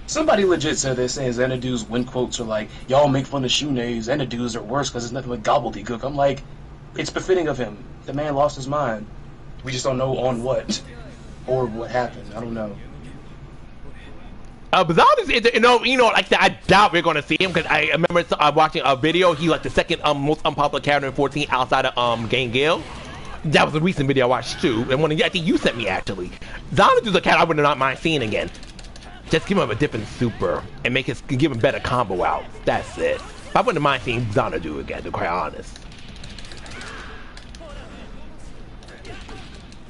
B: Somebody legit said they're saying Xanadu's win quotes are like, y'all make fun of Shun'ei's, Xanadu's are worse because it's nothing but gobbledygook. I'm like, it's befitting of him. The man lost his mind. We just don't know on what or what happened. I don't know.
A: Bizarre, you know, like I doubt we're gonna see him because I remember watching a video. He like the second most unpopular character in 14 outside of Gang Gale. That was a recent video I watched too, and one I think you sent me actually. Xanadu's a cat I would not mind seeing again. Just give him a different super and make it give him better combo out. That's it. I wouldn't mind seeing Xanadu again, to be quite honest.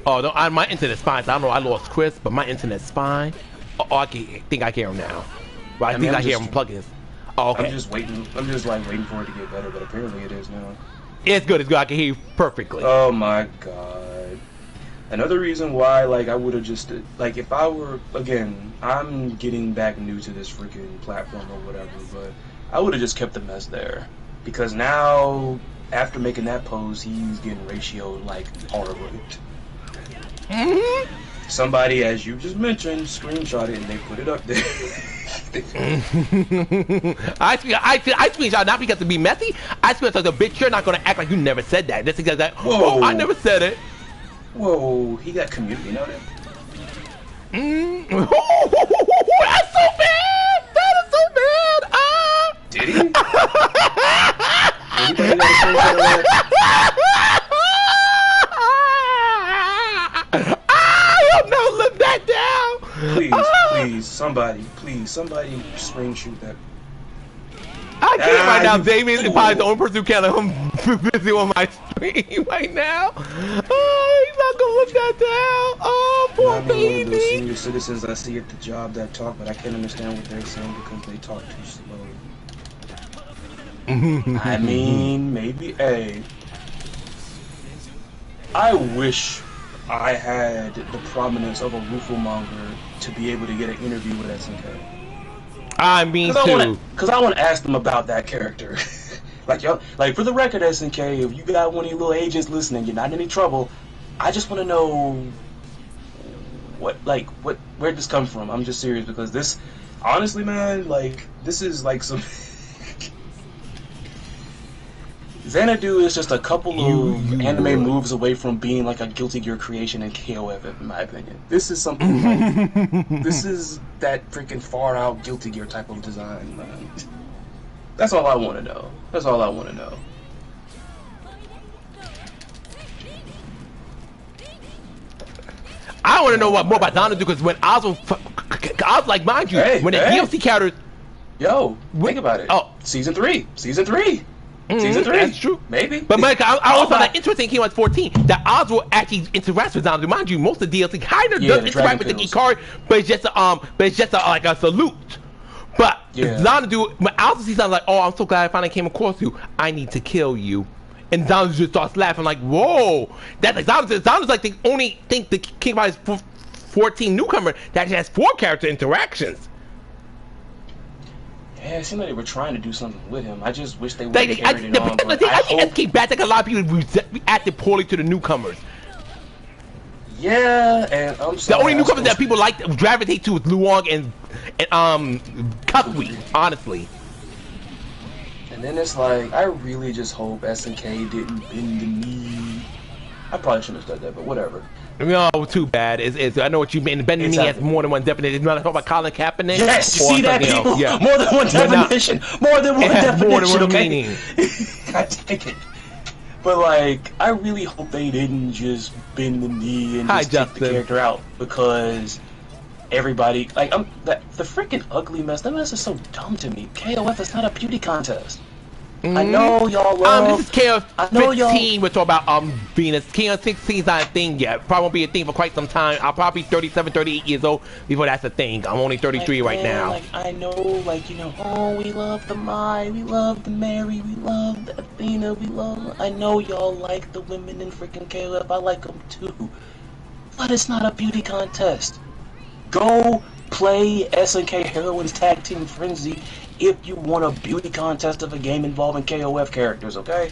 A: Oh, no, my internet's fine. So I don't know. I lost Chris, but my internet's fine. Oh, I think I hear him now. Well, I think I hear him plugging. Oh, okay.
B: I'm just waiting. I'm just like waiting for it to get better, but apparently it is now.
A: It's good. It's good. I can hear you perfectly.
B: Oh my god. Another reason why, like, I would have just, like, if I were, again, I'm getting back new to this freaking platform or whatever, but I would have just kept the mess there. Because now, after making that pose, he's getting ratioed, like, horribly. Somebody, as you just mentioned, screenshot it and they put it up there.
A: I screenshot not because to be messy. I screenshot the bitch. You're not gonna act like you never said that. Just because that.
B: Whoa.
A: Oh, I never said it.
B: Whoa, he got community noted.
A: That's so bad. That is so bad.
B: Did he? Anybody got a screenshot of that?
A: I'll never live that down.
B: Please, somebody screenshot that.
A: I can't right now, Damien is probably the only person who can. I'm busy on my stream right now. Oh, he's not gonna live that down. Oh, poor
B: baby. I'm one of those
A: baby.
B: senior citizens I see at the job that talk, but I can't understand what they're saying because they talk too slow. I mean, maybe, hey. I wish I had the prominence of a Rufo monger to be able to get an interview with SNK.
A: I mean too.
B: Because I want to ask them about that character. Like, yo, like, for the record, SNK, if you got one of your little agents listening, you're not in any trouble. I just want to know where'd this come from? I'm just serious because this, honestly, man, like, this is like some. Xanadu is just a couple of anime moves away from being like a Guilty Gear creation in KOF, in my opinion. This is something like, this is that freaking far out Guilty Gear type of design, man. That's all I want to know. That's all I want to know.
A: I want to know what more about Xanadu because when I was like, mind you, when the DLC characters.
B: Yo, think about it.
A: Oh,
B: Season 3. Season 3. Season 3.
A: That's true.
B: Maybe.
A: But Mike, I also found that interesting. He was 14. That Oswald actually interacts with Xanadu. Mind you, most of the DLC kind of does interact with the Ikari, but it's just like a salute. But Xanadu, when Oswald sees something like, "Oh, I'm so glad I finally came across you. I need to kill you," and Xanadu just starts laughing like, "Whoa!" That's like Xanadu's like the only thing the King of Fighters 14 newcomer that actually has 4 character interactions.
B: Yeah, it seemed like they were trying to do something with him. I just wish they would have carried it on.
A: I think SK bad. Like a lot of people reacted poorly to the newcomers.
B: Yeah, and I'm sorry.
A: The only newcomers that people like gravitate to is Luong and Kukui, honestly.
B: And then it's like, I really just hope SNK didn't bend the knee. I probably shouldn't have said that, but whatever.
A: No, too bad. I know what you mean. Bending the knee has more than one definition. It's not about Colin Kaepernick.
B: Yes, you see that, people? Yeah. More than one definition. More than one definition,
A: more than one
B: okay?
A: meaning.
B: I take it. But, like, I really hope they didn't just bend the knee and just take the character out. Because everybody, like, the freaking ugly mess, that mess is so dumb to me. KOF is not a beauty contest. I know y'all love.
A: This is KOF 15. We're talking about Venus. KOF 16 is not a thing yet. Probably won't be a thing for quite some time. I'll probably be 37, 38 years old before that's a thing. I'm only 33 right now.
B: Like, I know, like, you know, oh, we love the Mai, we love the Mary, we love the Athena, we love. I know y'all like the women in freaking KOF. I like them too, but it's not a beauty contest. Go play SNK Heroines Tag Team Frenzy if you want a beauty contest of a game involving KOF characters, okay?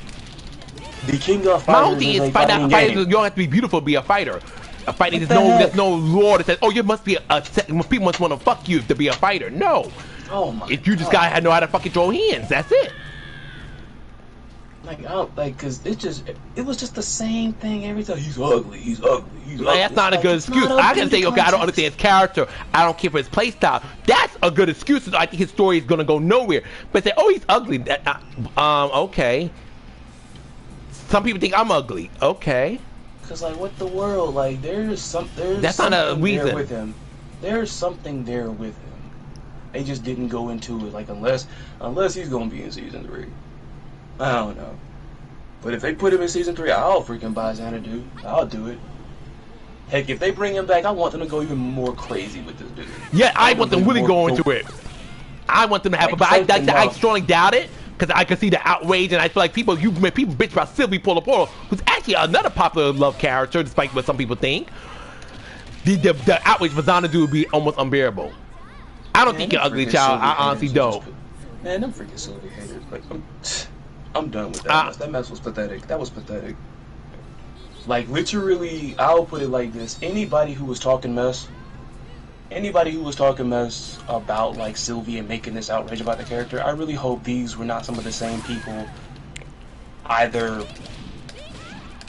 B: The King of Fighters.
A: My whole thing is fighters. You don't have to be beautiful to be a fighter. A fighter, there's no law that says, oh, you must be people must want to fuck you to be a fighter. No.
B: Oh my.
A: If you just gotta know how to fucking throw hands, that's it.
B: Like, cause it was just the same thing every time. He's ugly. He's ugly. He's ugly.
A: That's not a good excuse. I can say, okay, I don't understand his character. I don't care for his playstyle. That's a good excuse. I think his story is gonna go nowhere. But say, oh, he's ugly. Okay. Some people think I'm ugly. Okay.
B: Cause like, what the world? Like, there's
A: that's not a reason
B: with him. There's something there with him. They just didn't go into it, like, unless he's gonna be in season 3. I don't know. But if they put him in season 3, I'll freaking buy Xanadu. I'll do it. Heck, if they bring him back, I want them to go even more crazy with this dude.
A: Yeah, I want them really go into it. I want them to have it, but I strongly doubt it, because I can see the outrage, and I feel like people bitch about Sylvie Polo, who's actually another popular love character, despite what some people think. The outrage for Xanadu would be almost unbearable. I don't think you're ugly, child. I honestly don't.
B: Man, them freaking Sylvie haters. Like, I'm done with that mess. That mess was pathetic. That was pathetic. Like, literally, I'll put it like this. Anybody who was talking mess about, like, Sylvie and making this outrage about the character, I really hope these were not some of the same people either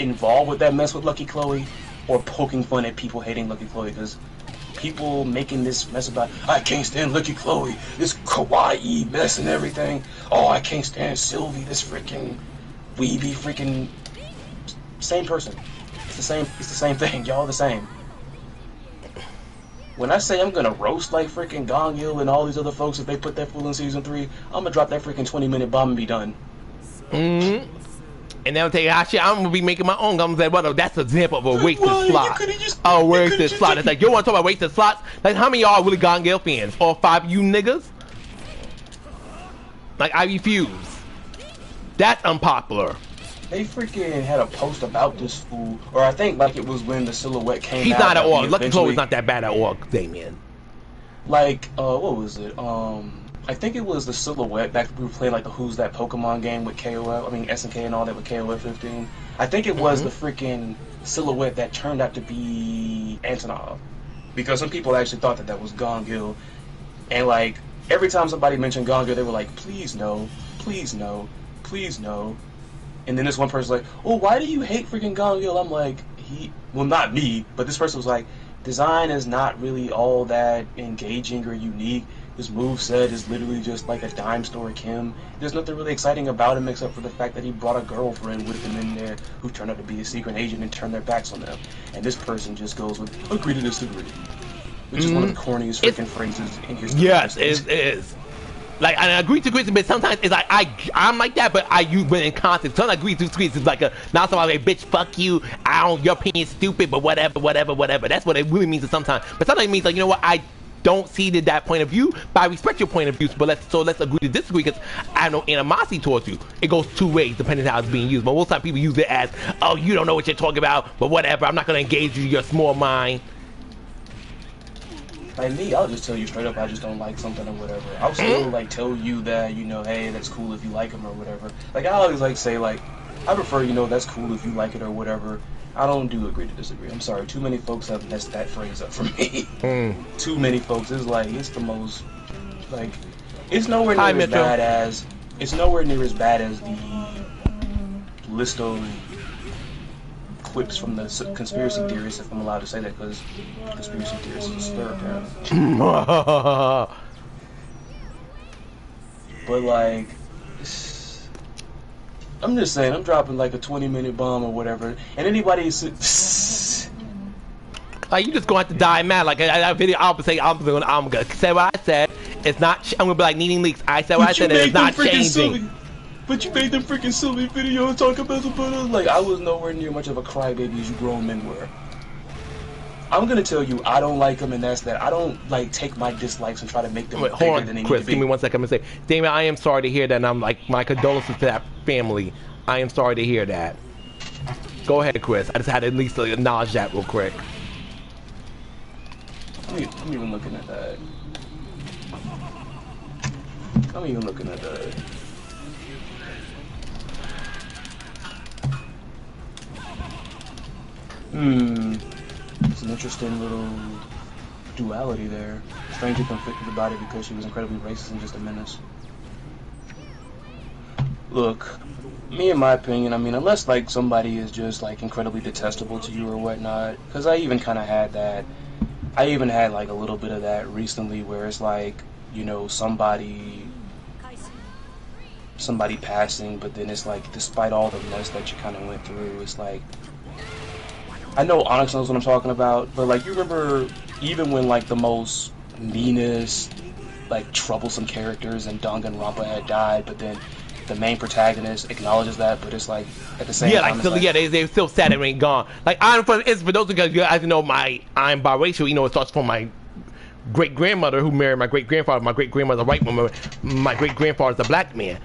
B: involved with that mess with Lucky Chloe or poking fun at people hating Lucky Chloe, because people making this mess about, I can't stand Lucky Chloe, this kawaii mess and everything. Oh, I can't stand Sylvie, this freaking weeby freaking same person. It's the same thing. Y'all the same. When I say I'm gonna roast like freaking Gong Gil and all these other folks if they put that fool in season 3, I'm gonna drop that freaking 20-minute bomb and be done. And then I'll tell you how shit I'm gonna be making my own. I'm gonna say, well, that's an example of a wasted slot.
A: A wasted slot. It's like, you wanna talk about wasted slots? Like, how many of y'all are really Gong Gil fans? 4 or 5 of you niggas? Like, I refuse. That's unpopular.
B: They freaking had a post about this fool, or I think like it was when the silhouette came out.
A: He's not at org. Lucky Chloe's not that bad at org, Damien.
B: Like, what was it? I think it was the silhouette back when we were playing like the Who's That Pokemon game with KOF. I mean SNK and all that with KOF 15. I think it was the freaking silhouette that turned out to be Antonov, because some people actually thought that was Gong Gil, and like every time somebody mentioned Gong Gil, they were like, please no, please no, please no. And then this one person's like, oh, why do you hate freaking Gong Gil? I'm like, well, not me, but this person was like, design is not really all that engaging or unique. His moveset is literally just like a dime store Kim. There's nothing really exciting about him except for the fact that he brought a girlfriend with him in there who turned out to be a secret agent and turned their backs on them. And this person just goes with, agree to disagree. Which is one of the corniest freaking phrases in history.
A: Yes, it is. Like, I agree to agree, but sometimes it's like I'm like that, but I use but in context. Sometimes I agree to agree. It's like not somebody like, bitch, fuck you. Your opinion's stupid, but whatever. That's what it really means sometimes. But sometimes it means like, you know what, I don't see that point of view, but I respect your point of view. But let's agree to disagree, because I have no animosity towards you. It goes 2 ways depending on how it's being used. But most times people use it as, oh, you don't know what you're talking about, but whatever. I'm not gonna engage you. Your small mind.
B: Like me, I'll just tell you straight up I just don't like something or whatever. I'll still like tell you that, you know, hey, that's cool if you like them or whatever. Like I always like say like, I prefer, you know, that's cool if you like it or whatever. I don't do agree to disagree. I'm sorry, too many folks have messed that phrase up for me. Too many folks. It's like, it's the most, like, it's nowhere near as bad as, the list of clips from the conspiracy theorists, if I'm allowed to say that, because conspiracy theorists is a slur, apparently. But like, I'm just saying, I'm dropping like a 20-minute bomb or whatever, and anybody
A: like, you just gonna have to die mad. Like that video, I'm gonna say what I said. It's not. I'm gonna be like needing leaks. I said what I said, and it's not changing.
B: But you made them freaking Sylvie video and talk about the like I was nowhere near much of a crybaby as you grown men were. I'm gonna tell you, I don't like them, and that's that. I don't like take my dislikes and try to make them bigger
A: hold on,
B: than they
A: Chris,
B: need to be.
A: give me 1 second. I'm gonna say, Damien, I am sorry to hear that, and I'm like, my condolences to that family. I am sorry to hear that. Go ahead, Chris. I just had to at least acknowledge that real quick.
B: I'm even looking at that. I'm even looking at that. It's an interesting little duality there. Strangely conflicted about it because she was incredibly racist and just a menace. Look, me in my opinion, I mean, unless like somebody is just like incredibly detestable to you or whatnot, because I even kind of had that. I even had like a little bit of that recently, where it's like, you know, somebody passing, but then it's like, despite all the mess that you kind of went through, it's like, I know Onyxe knows what I'm talking about, but like, you remember even when like the most meanest, like troublesome characters and Danganronpa had died, but then the main protagonist acknowledges that, but it's like at the same time,
A: like, still, like, yeah, they're still sad it ain't gone. Like, for those of you guys who know, I'm biracial. You know, it starts from my great grandmother who married my great grandfather. My great grandmother's a white woman. My great grandfather's a black man.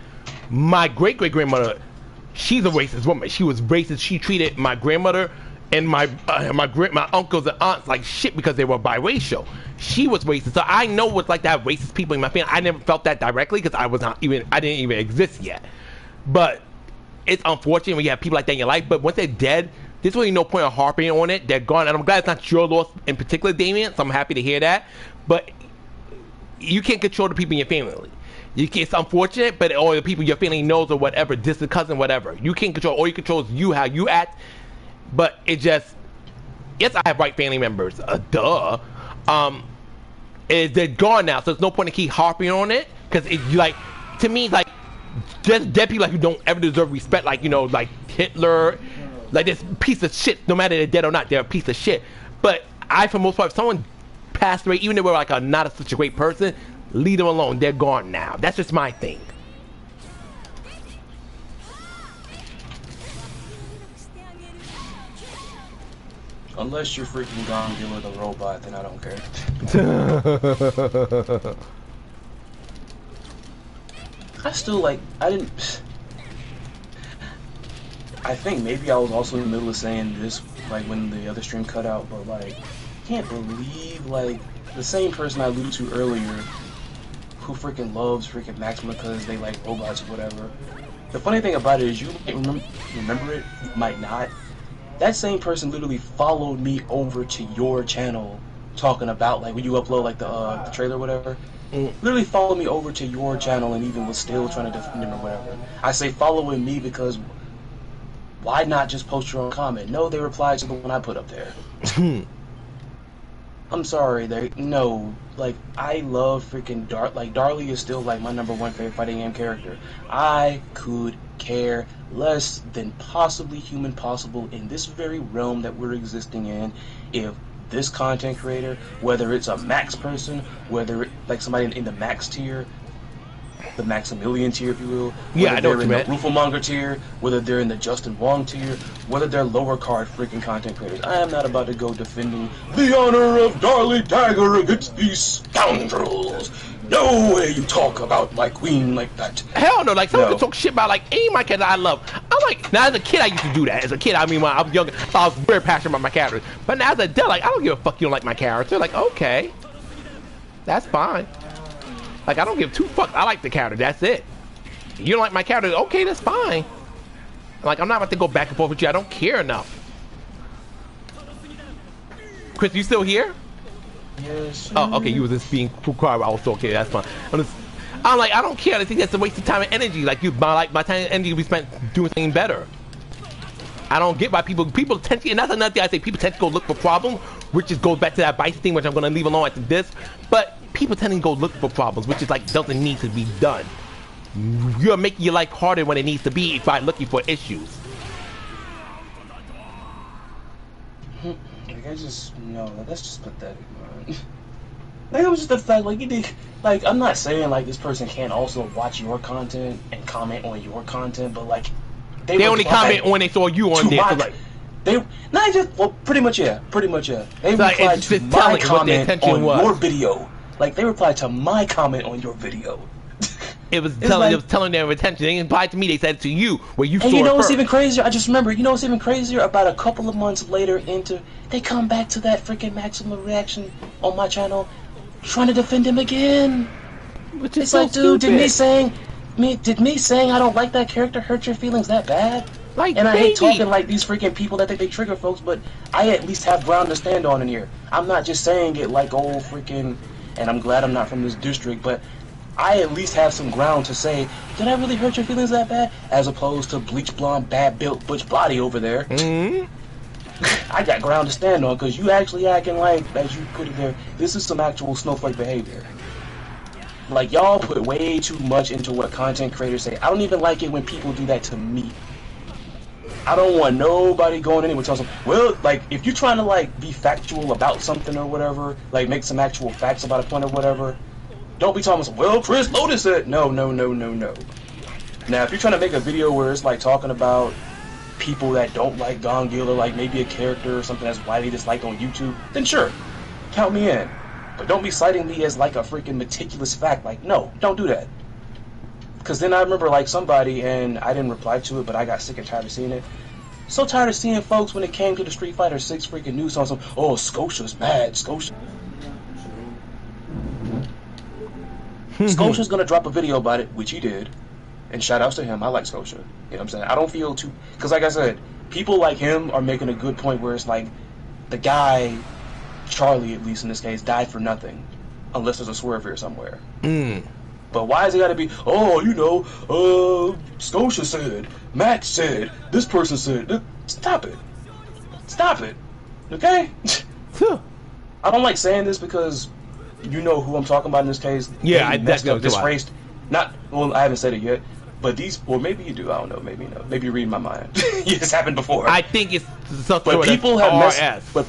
A: My great great grandmother, she's a racist woman. She was racist. She treated my grandmother and my uncles and aunts like shit because they were biracial. She was racist, so I know what's like to have racist people in my family. I never felt that directly because I didn't even exist yet. But it's unfortunate when you have people like that in your life. But once they're dead, there's really no point of harping on it. They're gone, and I'm glad it's not your loss in particular, Damien. So I'm happy to hear that. But you can't control the people in your family. It's unfortunate, but all the people your family knows or whatever, distant cousin, whatever. You can't control. All you control is you, how you act. But it just, yes, I have white family members. Duh. They're gone now, so there's no point to keep harping on it, because like, to me, like, just dead people like who don't ever deserve respect, like, you know, like Hitler, like this piece of shit. No matter they're dead or not, they're a piece of shit. But for most part, if someone passed away, even if they were like not such a great person, leave them alone. They're gone now. That's just my thing.
B: Unless you're freaking Gonzilla the robot, then I don't care. I still like, I think maybe I was also in the middle of saying this, like, when the other stream cut out, but like, I can't believe, like, the same person I alluded to earlier, who freaking loves freaking Maxima because they like robots or whatever. The funny thing about it is, you might remember it, you might not. That same person literally followed me over to your channel, talking about, like, when you upload, like, the trailer or whatever. Literally followed me over to your channel and even was still trying to defend him or whatever. I say following me because why not just post your own comment? No, they replied to the one I put up there. I'm sorry, no, like, I love freaking Darlie is still, like, my #1 favorite fighting game character. I could care less than possibly human possible in this very realm that we're existing in if this content creator, whether it's a max person, whether it's like somebody in the max tier, the Maximilian tier, if you will, whether they're in the Rufelmonger tier, whether they're in the Justin Wong tier, whether they're lower card freaking content creators. I am not about to go defending the honor of Darlie Dagger against these scoundrels. No way you talk about my queen like that.
A: Hell no, like, someone can talk shit about, like, any of my characters I love. I'm like, now as a kid I used to do that. As a kid, I mean, when I was younger, I was very passionate about my characters. But now as a adult, like, I don't give a fuck you don't like my character. Like, okay, that's fine. Like, I don't give two fucks. I like the character, that's it. You don't like my character, okay, that's fine. Like, I'm not about to go back and forth with you. I don't care enough. Chris, you still here?
B: Yes.
A: Oh, okay, you was just being quiet. I was okay, that's fine. I'm like, I don't care. I think that's a waste of time and energy. Like, my time and energy we spent doing something better. I don't get why people tend to, and that's another thing I say, people tend to go look for problems, which just goes back to that Vice thing, which I'm going to leave alone after this. But people tend to go look for problems, which is like, doesn't need to be done. You're making your life harder when it needs to be by looking for issues.
B: Like, that's just pathetic, man. Like, it was just the fact, like, you did, like, I'm not saying, like, this person can't also watch your content and comment on your content, but, like, they
A: only comment when they saw you on there, so, like,
B: pretty much, yeah. They
A: so,
B: replied
A: like,
B: to my comment on your video. Like, they replied to my comment on your video.
A: It was telling their attention. They didn't reply to me. They said it to you, where you saw it first.
B: And you know what's even crazier? I just remember. You know what's even crazier? About a couple of months later, they come back to that freaking Maxima reaction on my channel, trying to defend him again.
A: Which is
B: it's
A: so
B: like, dude,
A: stupid.
B: did me saying I don't like that character hurt your feelings that bad?
A: Like,
B: and I hate talking like these freaking people that think they trigger folks, but I at least have ground to stand on in here. I'm not just saying it like old freaking. And I'm glad I'm not from this district, but I at least have some ground to say, did I really hurt your feelings that bad? As opposed to bleach blonde, bad built butch body over there. I got ground to stand on, because you actually acting like, as you put it there, this is some actual snowflake behavior. Like, y'all put way too much into what content creators say. I don't even like it when people do that to me. I don't want nobody going anywhere telling them, well, like, if you're trying to, like, be factual about something or whatever, like, make some actual facts about a point or whatever, Don't be talking about, well, Chris Lotus said, no. Now, if you're trying to make a video where it's like talking about people that don't like Gone Gill or like maybe a character or something that's widely disliked on YouTube, then sure, count me in. But don't be citing me as like a freaking meticulous fact. Like, no, don't do that. Because then I remember like somebody, and I didn't reply to it, but I got sick and tired of seeing it. So tired of seeing folks when it came to the Street Fighter 6 freaking news on some, oh, Scotia's mad, Scotia. Scotia's gonna drop a video about it, which he did, and shout outs to him. I like Scotia. You know what I'm saying? I don't feel too, because like I said, people like him are making a good point where it's like the guy, Charlie at least in this case, died for nothing, unless there's a swerve here somewhere. But why is it gotta be, oh, you know, Scotia said, Matt said, this person said, stop it, okay? I don't like saying this because you know who I'm talking about in this case.
A: Yeah, I definitely
B: disgraced. Not, well, I haven't said it yet, but these, or maybe you do. I don't know. Maybe no. Maybe you're reading my mind. It's happened before.
A: I think it's something.
B: But people have messed. But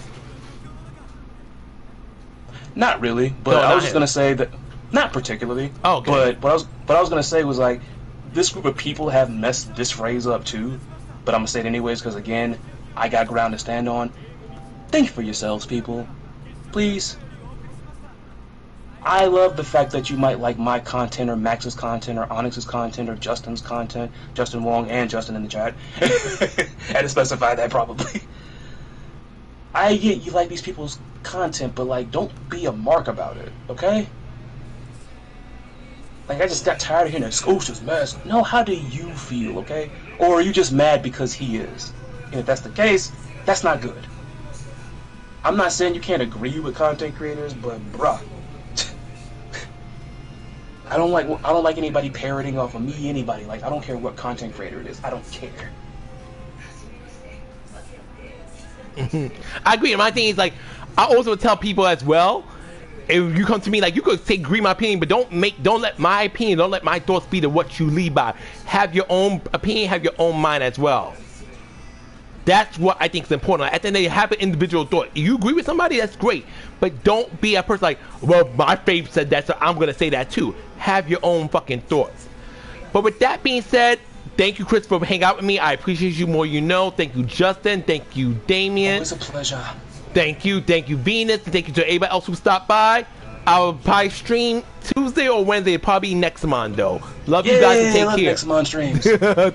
B: not really. But I was just gonna say that, not particularly.
A: Oh, okay.
B: But what I was gonna say was like, this group of people have messed this phrase up too. But I'm gonna say it anyways because again, I got ground to stand on. Think for yourselves, people. Please. I love the fact that you might like my content or Max's content or Onyx's content or Justin's content, Justin Wong and Justin in the chat. I had to specify that probably. I get you like these people's content, but like don't be a mark about it, okay? Like I just got tired of hearing that Scotia's mess. No, how do you feel, okay? Or are you just mad because he is? And if that's the case, that's not good. I'm not saying you can't agree with content creators, but bruh. I don't like anybody parroting off of me, anybody. Like, I don't care what content creator it is. I don't care.
A: I agree. My thing is, like, I also tell people as well, if you come to me, like, you could say, agree my opinion, but don't let my opinion, don't let my thoughts be to what you lead by. Have your own opinion, have your own mind as well. That's what I think is important. Like, at the end of the day, have an individual thought. If you agree with somebody, that's great. But don't be a person like, well, my faith said that, so I'm going to say that too. Have your own fucking thoughts. But with that being said, thank you, Chris, for hanging out with me. I appreciate you more, you know. Thank you, Justin. Thank you, Damien.
B: Always a pleasure.
A: Thank you, Venus. Thank you to everybody else who stopped by. I'll probably stream Tuesday or Wednesday, probably next month, though. Love you guys and take care.
B: Next month streams.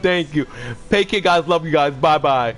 A: Thank you. Take care, guys. Love you guys. Bye-bye.